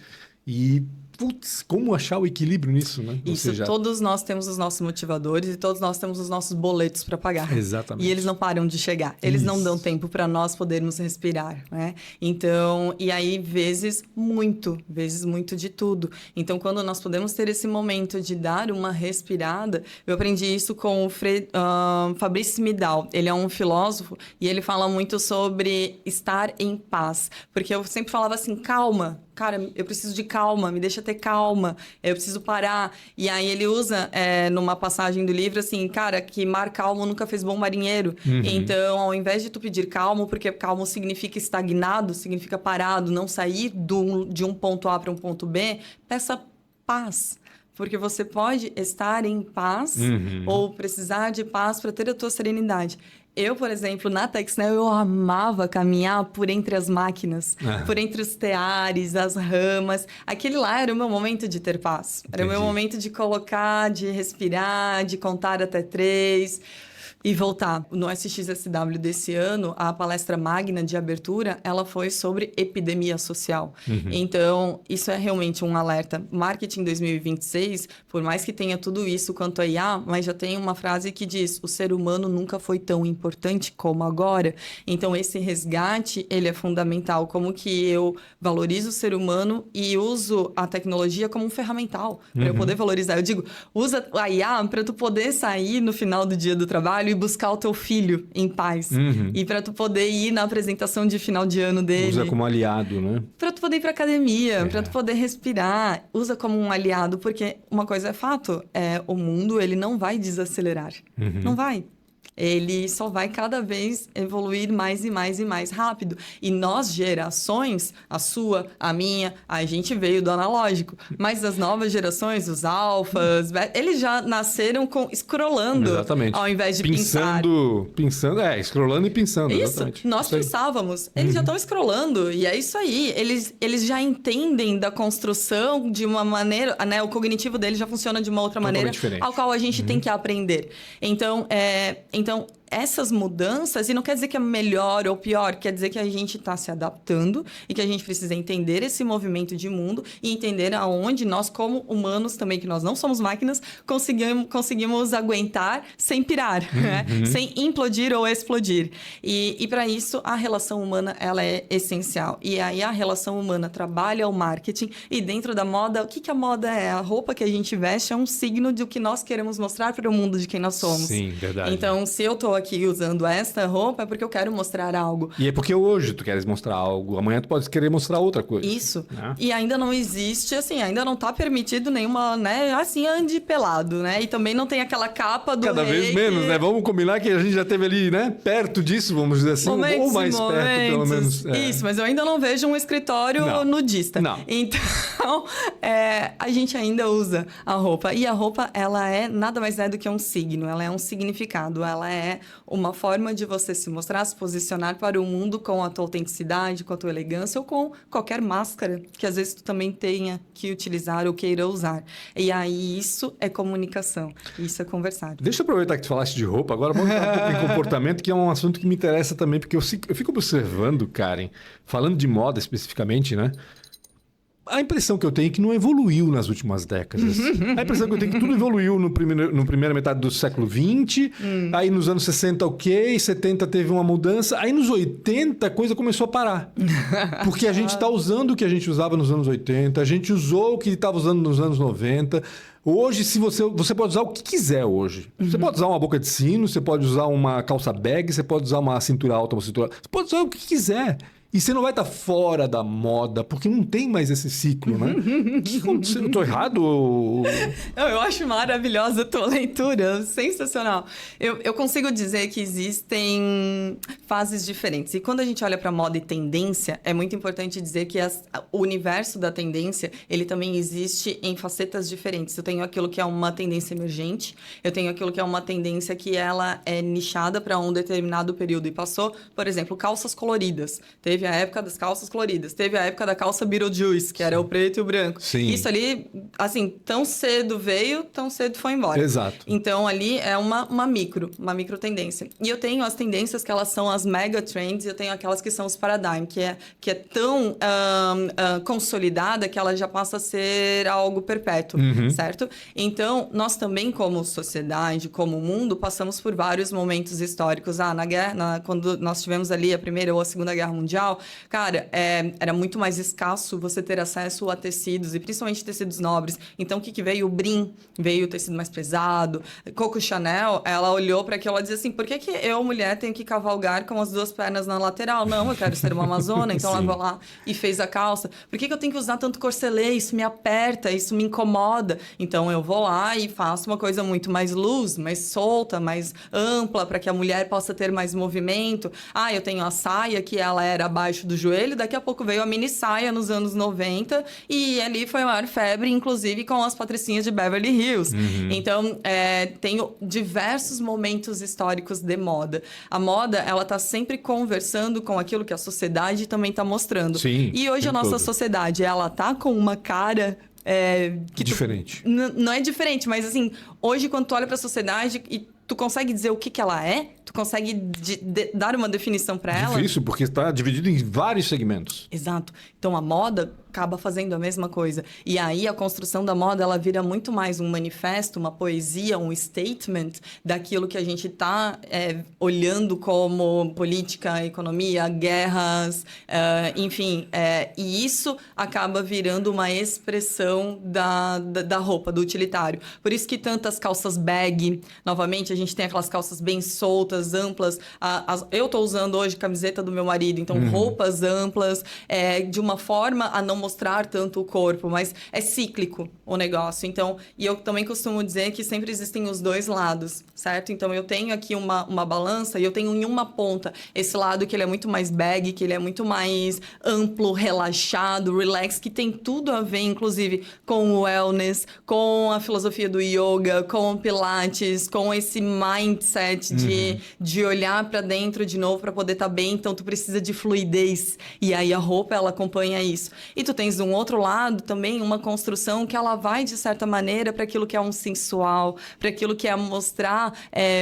E, putz, como achar o equilíbrio nisso, né? Isso, todos nós temos os nossos motivadores e todos nós temos os nossos boletos para pagar. Exatamente. E eles não param de chegar. Eles não dão tempo para nós podermos respirar, né? Então, e aí, vezes muito de tudo. Então, quando nós podemos ter esse momento de dar uma respirada, eu aprendi isso com o Fabrício Midal. Ele é um filósofo e ele fala muito sobre estar em paz. Porque eu sempre falava assim, calma. Cara, eu preciso de calma, me deixa ter calma, eu preciso parar. E aí ele usa, numa passagem do livro, assim, cara, que mar calmo nunca fez bom marinheiro. Então, ao invés de tu pedir calmo, porque calmo significa estagnado, significa parado, não sair de um ponto A para um ponto B, peça paz. Porque você pode estar em paz ou precisar de paz para ter a tua serenidade. Eu, por exemplo, na Texnel, eu amava caminhar por entre as máquinas, por entre os teares, as ramas. Aquele lá era o meu momento de ter paz. Era o meu momento de colocar, de respirar, de contar até 3 e voltar. No SXSW desse ano, a palestra magna de abertura, ela foi sobre epidemia social. Então, isso é realmente um alerta. Marketing 2026, por mais que tenha tudo isso quanto a IA, mas já tem uma frase que diz, o ser humano nunca foi tão importante como agora. Então, esse resgate, ele é fundamental. Como que eu valorizo o ser humano e uso a tecnologia como um ferramental para eu poder valorizar. Eu digo, usa a IA para tu poder sair no final do dia do trabalho e buscar o teu filho em paz. E para tu poder ir na apresentação de final de ano dele. Usa como aliado, né? Para tu poder ir para academia, para tu poder respirar. Usa como um aliado, porque uma coisa é fato, o mundo ele não vai desacelerar. Não vai. Ele só vai cada vez evoluir mais e mais e mais rápido. E nós, gerações, a sua, a minha, a gente veio do analógico. Mas as novas gerações, os alfas, eles já nasceram scrollando. Exatamente. Ao invés de pensar. Pensando, scrollando e pensando. Isso, exatamente. nós Isso aí. pensávamos. Eles já estão scrollando. E é isso aí. Eles já entendem da construção de uma maneira... né? O cognitivo deles já funciona de uma outra maneira. Diferente. Ao qual a gente tem que aprender. Então, essas mudanças, e não quer dizer que é melhor ou pior, quer dizer que a gente está se adaptando e que a gente precisa entender esse movimento de mundo e entender aonde nós, como humanos também, que nós não somos máquinas, conseguimos aguentar sem pirar, né? Sem implodir ou explodir. E para isso, a relação humana ela é essencial. E aí a relação humana trabalha o marketing e dentro da moda, o que a moda é? A roupa que a gente veste é um signo do que nós queremos mostrar para o mundo de quem nós somos. Sim, verdade. Então, se eu tô aqui usando esta roupa, é porque eu quero mostrar algo. E é porque hoje tu queres mostrar algo, amanhã tu pode querer mostrar outra coisa. Isso. Né? E ainda não existe, assim, ainda não tá permitido nenhuma, né, assim, ande pelado, né? E também não tem aquela capa do Cada vez menos, né? Vamos combinar que a gente já teve ali, né? Perto disso, vamos dizer assim, ou mais perto, pelo menos. Isso, mas eu ainda não vejo um escritório nudista. Não. Então, a gente ainda usa a roupa. E a roupa, ela nada mais é do que um signo, ela é um significado, ela é uma forma de você se mostrar, se posicionar para o mundo com a tua autenticidade, com a tua elegância ou com qualquer máscara que às vezes tu também tenha que utilizar ou queira usar. E aí isso é comunicação, isso é conversar. Deixa eu aproveitar que tu falaste de roupa, agora vamos entrar um pouco em comportamento, que é um assunto que me interessa também, porque eu fico observando, Karen, falando de moda especificamente, né? A impressão que eu tenho é que não evoluiu nas últimas décadas. A impressão que eu tenho é que tudo evoluiu no primeira metade do século XX, aí nos anos 60 ok, 70 teve uma mudança, aí nos 80 a coisa começou a parar. Porque a gente está usando o que a gente usava nos anos 80, a gente usou o que estava usando nos anos 90. Hoje, se você pode usar o que quiser hoje. Você pode usar uma boca de sino, você pode usar uma calça bag, você pode usar uma cintura alta, uma cintura... Você pode usar o que quiser. E você não vai estar fora da moda, porque não tem mais esse ciclo, né? O que aconteceu? Eu tô errado? Eu acho maravilhosa a tua leitura, sensacional. Eu consigo dizer que existem fases diferentes. E quando a gente olha para moda e tendência, é muito importante dizer que o universo da tendência, ele também existe em facetas diferentes. Eu tenho aquilo que é uma tendência emergente, eu tenho aquilo que é uma tendência que ela é nichada para um determinado período. E passou, por exemplo, calças coloridas. Teve a época das calças coloridas. Teve a época da calça Beetlejuice, que era o preto e o branco. Sim. Isso ali, assim, tão cedo veio, tão cedo foi embora. Exato. Então, ali é uma micro tendência. E eu tenho as tendências que elas são as mega trends, e eu tenho aquelas que são os paradigm, que é tão consolidada que ela já passa a ser algo perpétuo, certo? Então, nós também, como sociedade, como mundo, passamos por vários momentos históricos. Na guerra, quando nós tivemos ali a Primeira ou a Segunda Guerra Mundial, cara, era muito mais escasso você ter acesso a tecidos, e principalmente tecidos nobres. Então, o que veio? O brim, veio o tecido mais pesado. Coco Chanel, ela olhou para aquilo e dizia assim, por que eu, mulher, tenho que cavalgar com as 2 pernas na lateral. Não, eu quero ser uma amazona, então ela vai lá e fez a calça. Por que eu tenho que usar tanto corcelê? Isso me aperta, isso me incomoda. Então eu vou lá e faço uma coisa muito mais loose, mais solta, mais ampla, para que a mulher possa ter mais movimento. Eu tenho a saia, que ela era abaixo do joelho, daqui a pouco veio a mini saia nos anos 90, e ali foi a maior febre, inclusive com as patricinhas de Beverly Hills. Então, tenho diversos momentos históricos de moda. A moda, ela tá sempre conversando com aquilo que a sociedade também está mostrando. Sim, e hoje a nossa sociedade, ela tá com uma cara... diferente. Não é diferente, mas assim, hoje quando tu olha para a sociedade e tu consegue dizer o que ela é, tu consegue dar uma definição para ela. Difícil, porque está dividido em vários segmentos. Exato. Então a moda acaba fazendo a mesma coisa. E aí a construção da moda, ela vira muito mais um manifesto, uma poesia, um statement daquilo que a gente está olhando como política, economia, guerras, enfim. E isso acaba virando uma expressão da roupa, do utilitário. Por isso que tantas calças bag, novamente, a gente tem aquelas calças bem soltas, amplas. Eu estou usando hoje camiseta do meu marido, então roupas amplas, de uma forma a não mostrar tanto o corpo, mas é cíclico o negócio. Então, e eu também costumo dizer que sempre existem os 2 lados, certo? Então, eu tenho aqui uma balança e eu tenho em uma ponta esse lado que ele é muito mais bag, que ele é muito mais amplo, relaxado, relax, que tem tudo a ver, inclusive, com o wellness, com a filosofia do yoga, com o pilates, com esse mindset de olhar para dentro de novo para poder estar bem. Então, tu precisa de fluidez. E aí, a roupa, ela acompanha isso. E tu tens, de um outro lado, também uma construção que ela vai, de certa maneira, para aquilo que é um sensual, para aquilo que é mostrar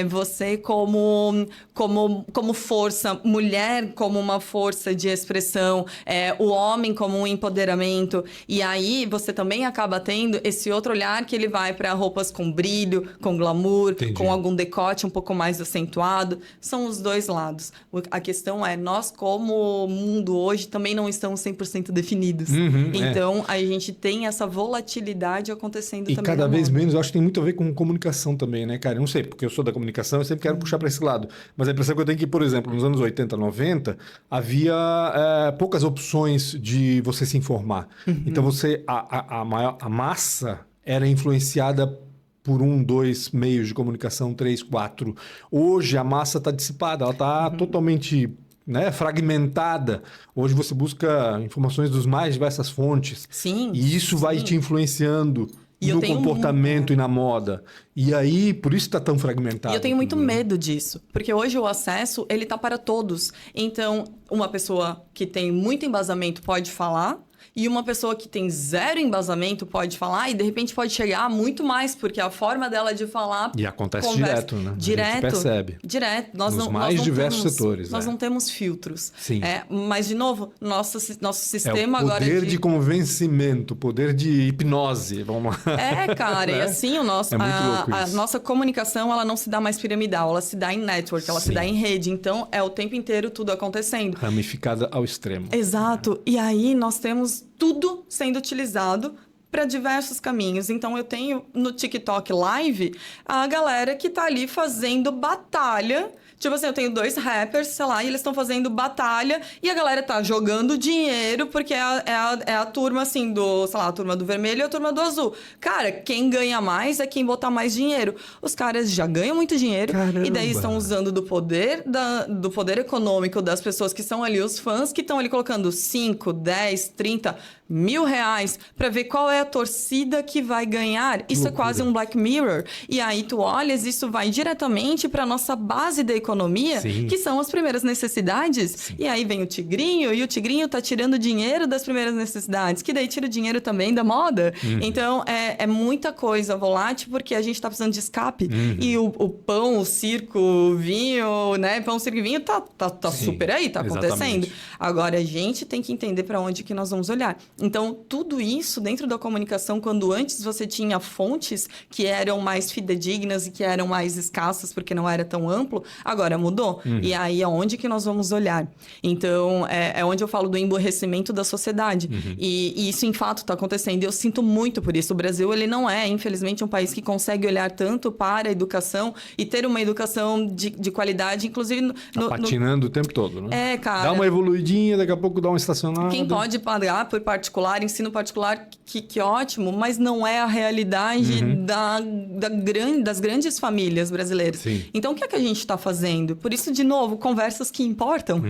você como força, mulher como uma força de expressão, o homem como um empoderamento. E aí, você também acaba tendo esse outro olhar que ele vai para roupas com brilho, com glamour, Entendi. com algum decote um pouco mais acentuado. São os 2 lados. A questão é, nós como mundo hoje também não estamos 100% definidos. Então, a gente tem essa volatilidade acontecendo E também. cada vez menos, eu acho que tem muito a ver com comunicação também, né, cara? Eu não sei, porque eu sou da comunicação, eu sempre quero puxar para esse lado. Mas a impressão que eu tenho é que, por exemplo, nos anos 80, 90, havia poucas opções de você se informar. Então, a massa era influenciada por 1, 2 meios de comunicação, 3, 4. Hoje, a massa está dissipada, ela está totalmente... fragmentada. Hoje você busca informações dos mais diversas fontes. Sim. E isso vai te influenciando no comportamento e na moda. E aí, por isso está tão fragmentado. E eu tenho muito medo disso. Porque hoje o acesso, ele tá para todos. Então, uma pessoa que tem muito embasamento pode falar. E uma pessoa que tem 0 embasamento pode falar e, de repente, pode chegar a muito mais, porque a forma dela de falar... E acontece direto, né? Direto. A gente percebe. Direto. Nos mais diversos setores. Nós não temos filtros. Sim. Mas, de novo, nosso sistema o agora... poder de convencimento, poder de hipnose, vamos lá. Cara, e assim, É muito louco a isso. nossa comunicação, ela não se dá mais piramidal, ela se dá em network, ela se dá em rede. Então, é o tempo inteiro tudo acontecendo. Ramificada ao extremo. Exato. E aí, nós temos tudo sendo utilizado para diversos caminhos. Então, eu tenho no TikTok Live a galera que tá ali fazendo batalha. Tipo assim, eu tenho 2 rappers, sei lá, e eles estão fazendo batalha e a galera tá jogando dinheiro porque é a turma, assim, sei lá, a turma do vermelho e a turma do azul. Cara, quem ganha mais é quem botar mais dinheiro. Os caras já ganham muito dinheiro. Caramba. E daí estão usando do poder econômico das pessoas que são ali, os fãs, que estão ali colocando 5, 10, 30 mil reais para ver qual é a torcida que vai ganhar. Isso é quase um Black Mirror. E aí tu olhas, isso vai diretamente para nossa base da economia, que são as primeiras necessidades. E aí vem o tigrinho, e o tigrinho tá tirando dinheiro das primeiras necessidades, que daí tira o dinheiro também da moda. Então, é muita coisa volátil, porque a gente tá precisando de escape. E o pão, o circo, o vinho, né? Pão, circo e vinho tá super aí, tá acontecendo. Exatamente. Agora, a gente tem que entender para onde que nós vamos olhar. Então, tudo isso dentro da comunicação, quando antes você tinha fontes que eram mais fidedignas e que eram mais escassas, porque não era tão amplo, agora mudou. E aí é onde que nós vamos olhar. Então, é onde eu falo do emborrecimento da sociedade. E isso, em fato, está acontecendo. E eu sinto muito por isso. O Brasil, ele não é, infelizmente, um país que consegue olhar tanto para a educação e ter uma educação de qualidade, inclusive... Patinando o tempo todo, né? Cara... Dá uma evoluidinha, daqui a pouco dá uma estacionada. Quem pode pagar por particular, ensino particular, que ótimo, mas não é a realidade das grandes famílias brasileiras. Sim. Então, o que é que a gente está fazendo? Por isso, de novo, conversas que importam.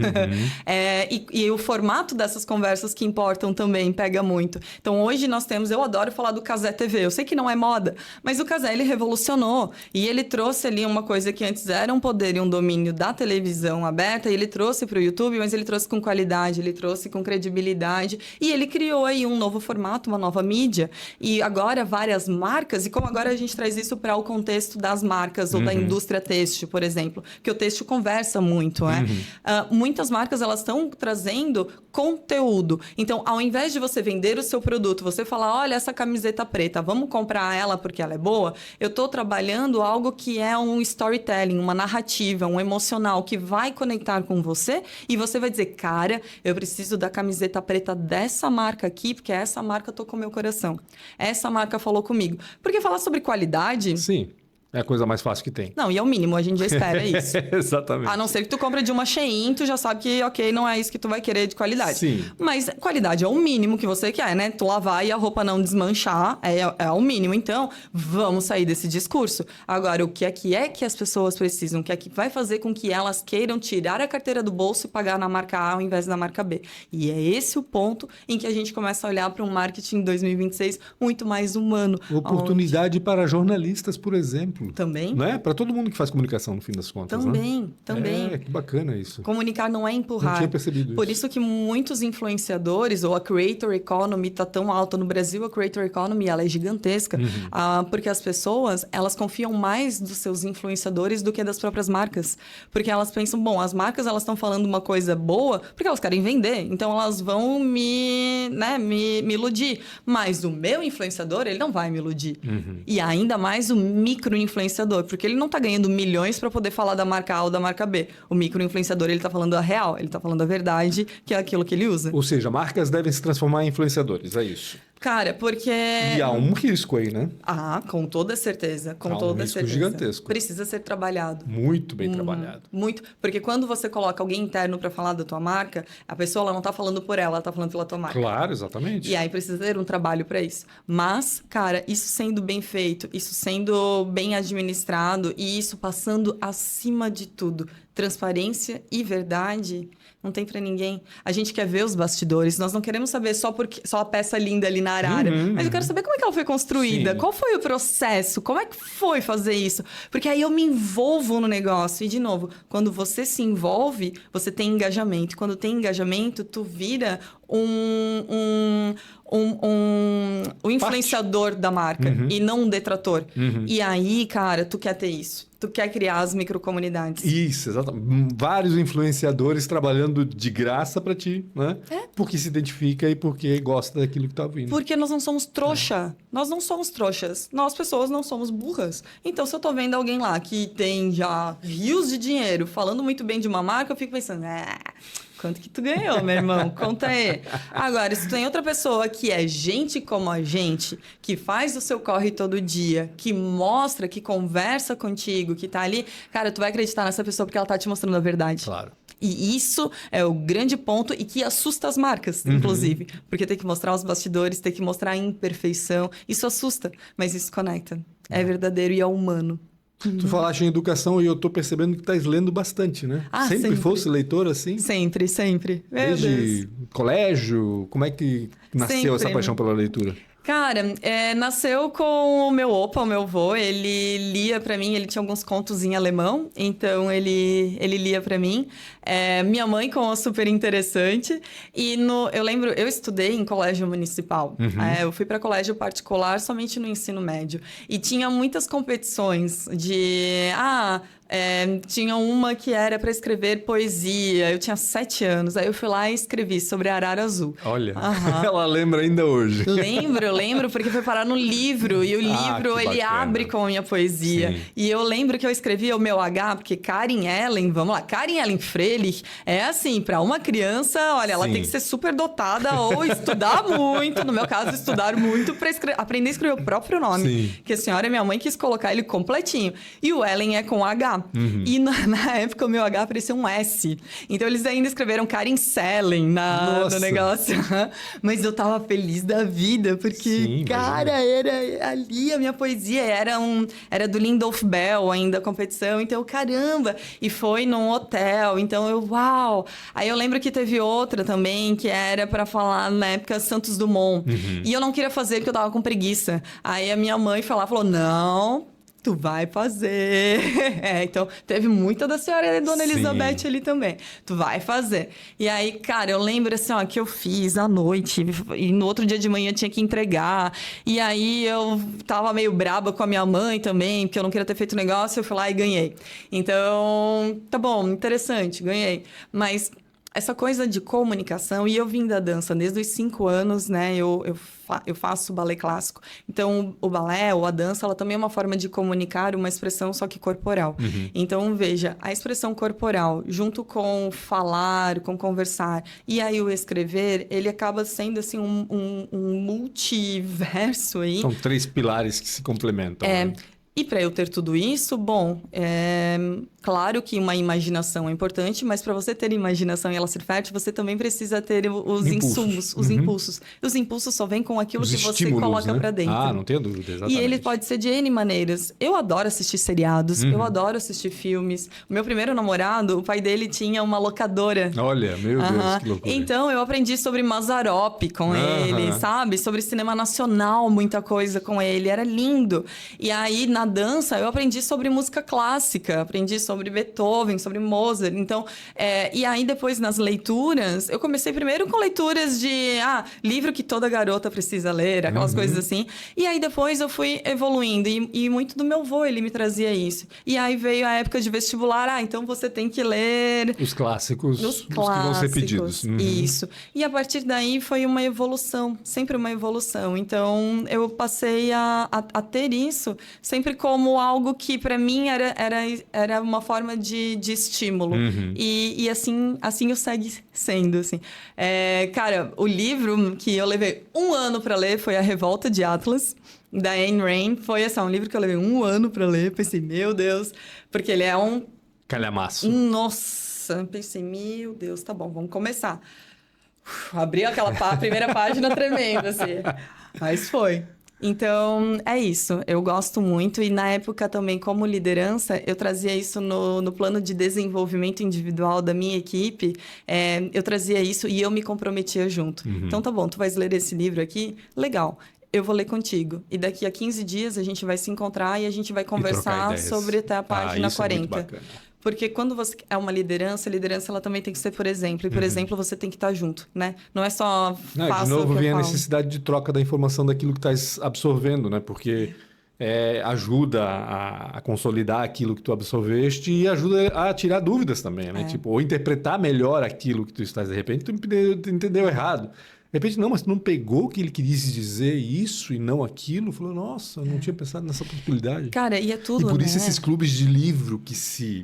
E o formato dessas conversas que importam também pega muito. Então, hoje nós temos... Eu adoro falar do Cazé TV. Eu sei que não é moda, mas o Cazé, ele revolucionou. E ele trouxe ali uma coisa que antes era um poder e um domínio da televisão aberta, e ele trouxe para o YouTube, mas ele trouxe com qualidade, ele trouxe com credibilidade, e ele criou aí um novo formato, uma nova mídia. E agora várias marcas, e como agora a gente traz isso para o contexto das marcas ou da indústria têxtil, por exemplo, que o têxtil conversa muito, né? Muitas marcas, elas estão trazendo conteúdo. Então, ao invés de você vender o seu produto, você falar, olha, essa camiseta preta, vamos comprar ela porque ela é boa, eu estou trabalhando algo que é um storytelling, uma narrativa, um emocional que vai conectar com você e você vai dizer, cara, eu preciso da camiseta preta dessa marca aqui, porque essa marca tocou meu coração. Essa marca falou comigo. Porque falar sobre qualidade... Sim. É a coisa mais fácil que tem. Não, e é o mínimo, a gente já espera isso. Exatamente. A não ser que tu compra de uma Shein, tu já sabe que, ok, não é isso que tu vai querer de qualidade. Sim. Mas qualidade é o mínimo que você quer, né? Tu lavar e a roupa não desmanchar é o mínimo. Então, vamos sair desse discurso. Agora, o que é que as pessoas precisam? O que é que vai fazer com que elas queiram tirar a carteira do bolso e pagar na marca A ao invés da marca B? E é esse o ponto em que a gente começa a olhar para um marketing 2026 muito mais humano. Oportunidade para jornalistas, por exemplo. Também. Não é? Para todo mundo que faz comunicação, no fim das contas. Também. Que bacana isso. Comunicar não é empurrar. Não tinha percebido Por isso. isso que muitos influenciadores, ou a Creator Economy está tão alta no Brasil, a Creator Economy ela é gigantesca, porque as pessoas, elas confiam mais dos seus influenciadores do que das próprias marcas. Porque elas pensam, bom, as marcas elas estão falando uma coisa boa porque elas querem vender, então elas vão me iludir. Mas o meu influenciador, ele não vai me iludir. E ainda mais o micro-influenciador, porque ele não está ganhando milhões para poder falar da marca A ou da marca B. O micro-influenciador, ele está falando a real, ele está falando a verdade, que é aquilo que ele usa. Ou seja, marcas devem se transformar em influenciadores, é isso. Cara, porque... E há um risco aí, né? Com toda certeza. Com toda risco certeza. gigantesco. Precisa ser trabalhado. Muito bem trabalhado. Muito. Porque quando você coloca alguém interno para falar da tua marca, a pessoa ela não está falando por ela está falando pela tua marca. Claro, exatamente. E aí precisa ter um trabalho para isso. Mas, cara, isso sendo bem feito, isso sendo bem administrado e isso passando acima de tudo, transparência e verdade... Não tem pra ninguém. A gente quer ver os bastidores. Nós não queremos saber só a peça linda ali na arara. Mas eu quero saber como é que ela foi construída. Sim. Qual foi o processo? Como é que foi fazer isso? Porque aí eu me envolvo no negócio. E, de novo, quando você se envolve, você tem engajamento. Quando tem engajamento, tu vira um influenciador da marca e não um detrator. E aí, cara, tu quer ter isso. Tu quer criar as microcomunidades. Isso, exatamente. Vários influenciadores trabalhando de graça pra ti, né? Porque se identifica e porque gosta daquilo que tá ouvindo. Porque nós não somos trouxa. Nós não somos trouxas. Nós, pessoas, não somos burras. Então, se eu tô vendo alguém lá que tem já rios de dinheiro falando muito bem de uma marca, eu fico pensando... Quanto que tu ganhou, meu irmão? Conta aí. Agora, se tem outra pessoa que é gente como a gente, que faz o seu corre todo dia, que mostra, que conversa contigo, que tá ali, cara, tu vai acreditar nessa pessoa porque ela tá te mostrando a verdade. Claro. E isso é o grande ponto e que assusta as marcas, inclusive. Porque tem que mostrar os bastidores, tem que mostrar a imperfeição. Isso assusta, mas isso conecta. É verdadeiro e é humano. Tu falaste em educação e eu tô percebendo que estás lendo bastante, né? Sempre fosse leitora, assim? Sempre. Meu Desde Deus. Colégio? Como é que nasceu essa paixão pela leitura? Cara, nasceu com o meu opa, o meu avô. Ele lia pra mim, ele tinha alguns contos em alemão, então ele lia pra mim. Minha mãe com super interessante. E eu lembro, eu estudei em colégio municipal. Eu fui para colégio particular somente no ensino médio. E tinha muitas competições de... tinha uma que era para escrever poesia. Eu tinha 7 anos. Aí eu fui lá e escrevi sobre a arara azul. Olha, ela lembra ainda hoje. Lembro, porque foi parar no livro. E o livro, ele abre com a minha poesia. Sim. E eu lembro que eu escrevi o meu H, porque Karen Ellen, vamos lá, Karen Ellen Freilich é assim, para uma criança, olha, ela Sim. tem que ser super dotada ou estudar muito, no meu caso, estudar muito para aprender a escrever o próprio nome. Sim. Que a senhora, minha mãe, quis colocar ele completinho. E o Ellen é com H. E na época o meu H parecia um S. Então eles ainda escreveram Karen Sellen no negócio. Mas eu tava feliz da vida, porque, Sim, cara, era ali a minha poesia. Era do Lindolf Bell ainda a competição. Então, caramba! E foi num hotel. Então, uau! Aí eu lembro que teve outra também, que era pra falar na época Santos Dumont. E eu não queria fazer porque eu tava com preguiça. Aí a minha mãe falou, não... Tu vai fazer. Então, teve muita da senhora Dona Elizabeth ali também. Tu vai fazer. E aí, cara, eu lembro assim, que eu fiz à noite. E no outro dia de manhã tinha que entregar. E aí, eu tava meio braba com a minha mãe também, porque eu não queria ter feito o negócio. Eu fui lá e ganhei. Então, tá bom, interessante, ganhei. Mas... essa coisa de comunicação, e eu vim da dança desde os 5 anos, né? Eu faço balé clássico. Então, o balé ou a dança, ela também é uma forma de comunicar uma expressão, só que corporal. Então, veja, a expressão corporal, junto com falar, com conversar, e aí o escrever, ele acaba sendo, assim, um multiverso aí. São 3 pilares que se complementam. Né? E para eu ter tudo isso, bom, claro que uma imaginação é importante, mas para você ter imaginação e ela ser fértil, você também precisa ter os insumos, os impulsos. E os impulsos só vêm com aquilo que você coloca para dentro. Não tenho dúvida, exatamente. E ele pode ser de N maneiras. Eu adoro assistir seriados, eu adoro assistir filmes. O meu primeiro namorado, o pai dele tinha uma locadora. Olha, meu Deus, que loucura. Então, eu aprendi sobre Mazzaropi com ele, sabe? Sobre cinema nacional, muita coisa com ele. Era lindo. E aí, na dança, eu aprendi sobre música clássica, aprendi sobre Beethoven, sobre Mozart. Então, e aí depois nas leituras, eu comecei primeiro com leituras de livro que toda garota precisa ler, aquelas coisas assim. E aí depois eu fui evoluindo e muito do meu avô, ele me trazia isso. E aí veio a época de vestibular, então você tem que ler... os clássicos, os que vão ser pedidos. Isso. E a partir daí foi uma evolução, sempre uma evolução. Então, eu passei a ter isso sempre como algo que, para mim, era uma forma de estímulo. E assim o segue sendo, assim. Cara, o livro que eu levei 1 ano para ler foi A Revolta de Atlas, da Ayn Rand. Foi um livro que eu levei 1 ano para ler. Pensei, meu Deus, porque ele é um... calhamaço. Nossa, pensei, meu Deus, tá bom, vamos começar. Abri aquela primeira página tremenda, assim. Mas foi. Então, é isso. Eu gosto muito. E na época também, como liderança, eu trazia isso no plano de desenvolvimento individual da minha equipe. Eu trazia isso e eu me comprometia junto. Então, tá bom, tu vais ler esse livro aqui? Legal. Eu vou ler contigo. E daqui a 15 dias a gente vai se encontrar e a gente vai conversar sobre até a página 40. É muito bacana. Porque quando você é uma liderança, a liderança ela também tem que ser por exemplo. E por exemplo, você tem que estar junto, né? Não é só faça de novo o que vem eu a falo. necessidade de troca da informação daquilo que estás absorvendo, né? Porque ajuda a consolidar aquilo que tu absorveste e ajuda a tirar dúvidas também, né? Tipo, ou interpretar melhor aquilo que tu estás, de repente, tu entendeu errado. De repente, não, mas tu não pegou o que ele quis dizer isso e não aquilo. Falou, nossa, eu não tinha pensado nessa possibilidade. Cara, e é tudo, E por isso né? esses clubes de livro que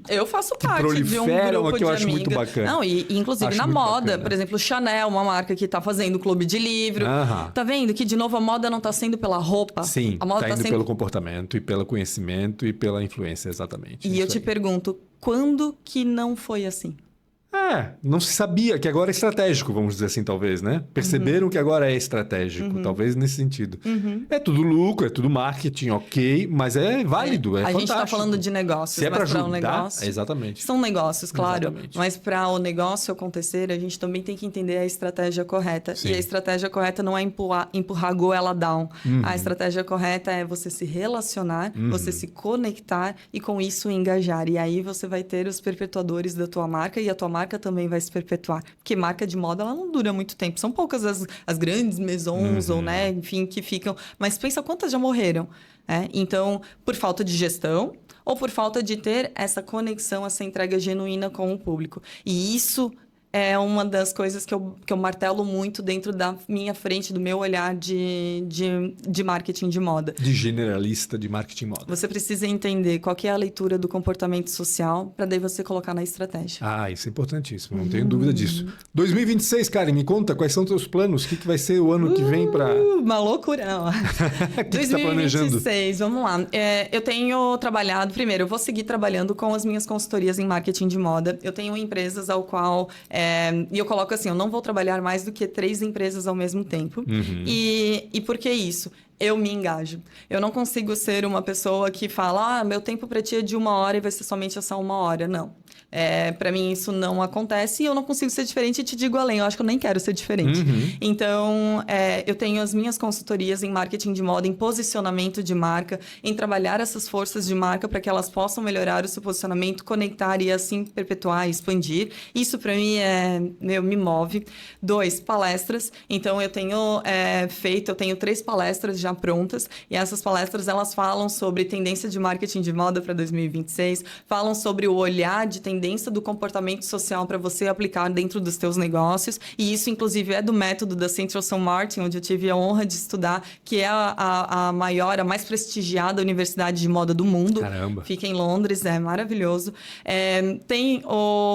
eu faço parte de um proliferam, grupo que eu de acho amigas. muito bacana. Não, e inclusive Acho na muito moda. bacana. Por exemplo, Chanel, uma marca que está fazendo clube de livro. Tá vendo que, de novo, a moda não está sendo pela roupa. Sim, a moda tá indo sendo pelo comportamento e pelo conhecimento e pela influência, exatamente. E eu te pergunto, quando que não foi assim? Não se sabia que agora é estratégico, vamos dizer assim, talvez, né? Perceberam que agora é estratégico, talvez nesse sentido. É tudo lucro, é tudo marketing, ok, mas é válido, é A fantástico. gente está falando de negócios, Se é para mas para ajudar, um negócio... exatamente. São negócios, claro, Exatamente. mas para o negócio acontecer, a gente também tem que entender a estratégia correta. Sim. E a estratégia correta não é empurrar goela down. A estratégia correta é você se relacionar, você se conectar e com isso engajar. E aí você vai ter os perpetuadores da tua marca e a tua marca marca também vai se perpetuar. Porque marca de moda, ela não dura muito tempo. São poucas as grandes maisons, ou, né, enfim, que ficam... Mas pensa quantas já morreram. Então, por falta de gestão ou por falta de ter essa conexão, essa entrega genuína com o público. E isso é uma das coisas que eu martelo muito dentro da minha frente, do meu olhar de marketing de moda. De generalista de marketing moda. Você precisa entender qual que é a leitura do comportamento social para daí você colocar na estratégia. Isso é importantíssimo, não tenho dúvida disso. 2026, Karen, me conta quais são os teus planos, o que vai ser o ano que vem para... Uma loucura, ó. O que você tá planejando? 2026, vamos lá. Eu tenho trabalhado, primeiro, eu vou seguir trabalhando com as minhas consultorias em marketing de moda. Eu tenho empresas ao qual... e eu coloco assim, eu não vou trabalhar mais do que 3 empresas ao mesmo tempo. E por que isso? Eu me engajo. Eu não consigo ser uma pessoa que fala, meu tempo para ti é de 1 hora e vai ser somente essa 1 hora. Não. Para mim, isso não acontece e eu não consigo ser diferente e te digo além. Eu acho que eu nem quero ser diferente. Então, eu tenho as minhas consultorias em marketing de moda, em posicionamento de marca, em trabalhar essas forças de marca para que elas possam melhorar o seu posicionamento, conectar e assim perpetuar e expandir. Isso, para mim, me move. 2, palestras. Então, eu tenho eu tenho 3 palestras já prontas e essas palestras, elas falam sobre tendência de marketing de moda para 2026, falam sobre o olhar de tendência do comportamento social para você aplicar dentro dos teus negócios, e isso inclusive é do método da Central St. Martin, onde eu tive a honra de estudar, que é a maior, a mais prestigiada universidade de moda do mundo. Caramba. Fica em Londres, é maravilhoso.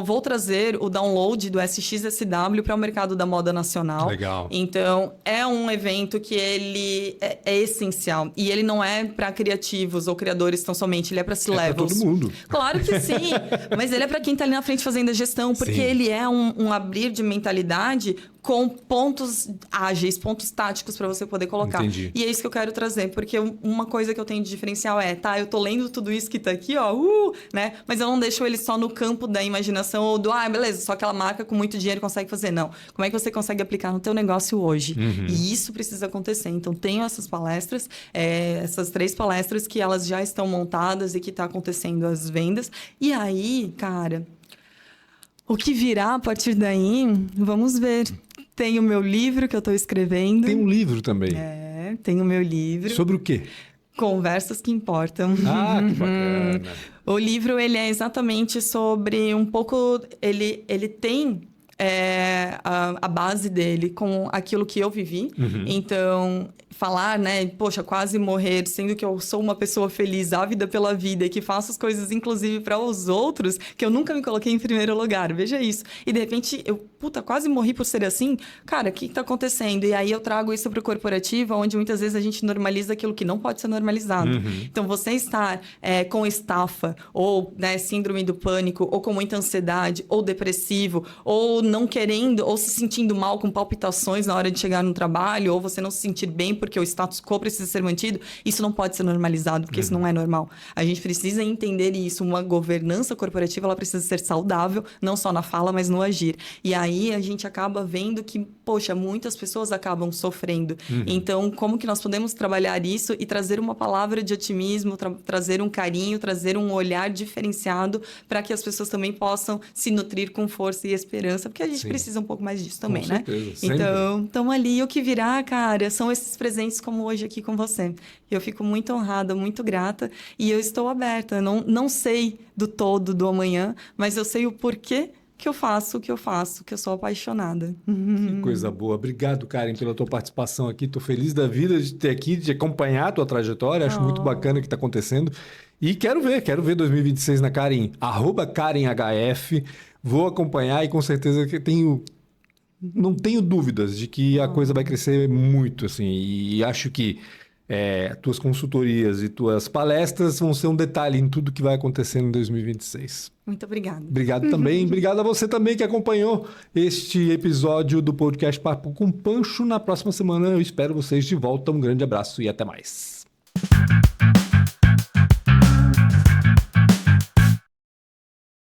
Vou trazer o download do SXSW para o mercado da moda nacional. Legal. Então, é um evento que ele é essencial, e ele não é para criativos ou criadores tão somente, ele é para C-levels. Para todo mundo. Claro que sim, mas ele é para quem está ali na frente fazendo a gestão, porque Sim. ele é um abrir de mentalidade com pontos ágeis, pontos táticos para você poder colocar. Entendi. E é isso que eu quero trazer, porque uma coisa que eu tenho de diferencial eu tô lendo tudo isso que tá aqui, ó, né? Mas eu não deixo ele só no campo da imaginação ou do, beleza, só aquela marca com muito dinheiro consegue fazer. Não. Como é que você consegue aplicar no teu negócio hoje? E isso precisa acontecer. Então, tenho essas palestras, essas 3 palestras que elas já estão montadas e que tá acontecendo as vendas. E aí, cara, o que virá a partir daí, vamos ver. Tem o meu livro que eu estou escrevendo. Tem um livro também. Tem o meu livro. Sobre o quê? Conversas que importam. Que bacana. O livro, ele é exatamente sobre um pouco... Ele tem a base dele com aquilo que eu vivi. Então, falar, né? Poxa, quase morrer, sendo que eu sou uma pessoa feliz, ávida pela vida e que faço as coisas, inclusive, para os outros, que eu nunca me coloquei em primeiro lugar. Veja isso. E, de repente, eu, quase morri por ser assim. Cara, o que está acontecendo? E aí eu trago isso para o corporativo, onde muitas vezes a gente normaliza aquilo que não pode ser normalizado. Então, você estar com estafa, ou síndrome do pânico, ou com muita ansiedade, ou depressivo, ou não querendo, ou se sentindo mal com palpitações na hora de chegar no trabalho, ou você não se sentir bem porque o status quo precisa ser mantido, isso não pode ser normalizado, porque isso não é normal. A gente precisa entender isso. Uma governança corporativa, ela precisa ser saudável, não só na fala, mas no agir. E aí, a gente acaba vendo que, poxa, muitas pessoas acabam sofrendo. Então, como que nós podemos trabalhar isso e trazer uma palavra de otimismo, trazer um carinho, trazer um olhar diferenciado para que as pessoas também possam se nutrir com força e esperança, porque a gente precisa um pouco mais disso também, né? Então, estamos ali. O que virá, cara, são esses presentes como hoje aqui com você. Eu fico muito honrada, muito grata, e eu estou aberta. Não sei do todo do amanhã, mas eu sei o porquê que eu faço o que eu faço, que eu sou apaixonada. Que coisa boa. Obrigado, Karen, pela tua participação aqui. Estou feliz da vida de ter aqui, de acompanhar a tua trajetória. Acho muito bacana o que está acontecendo. E quero ver 2026 na Karen, @KarenHF. Vou acompanhar e com certeza que não tenho dúvidas de que a coisa vai crescer muito, assim. E acho que tuas consultorias e tuas palestras vão ser um detalhe em tudo que vai acontecer em 2026. Muito obrigada. Obrigado também. Obrigado a você também que acompanhou este episódio do podcast Papo com Pancho. Na próxima semana eu espero vocês de volta. Um grande abraço e até mais.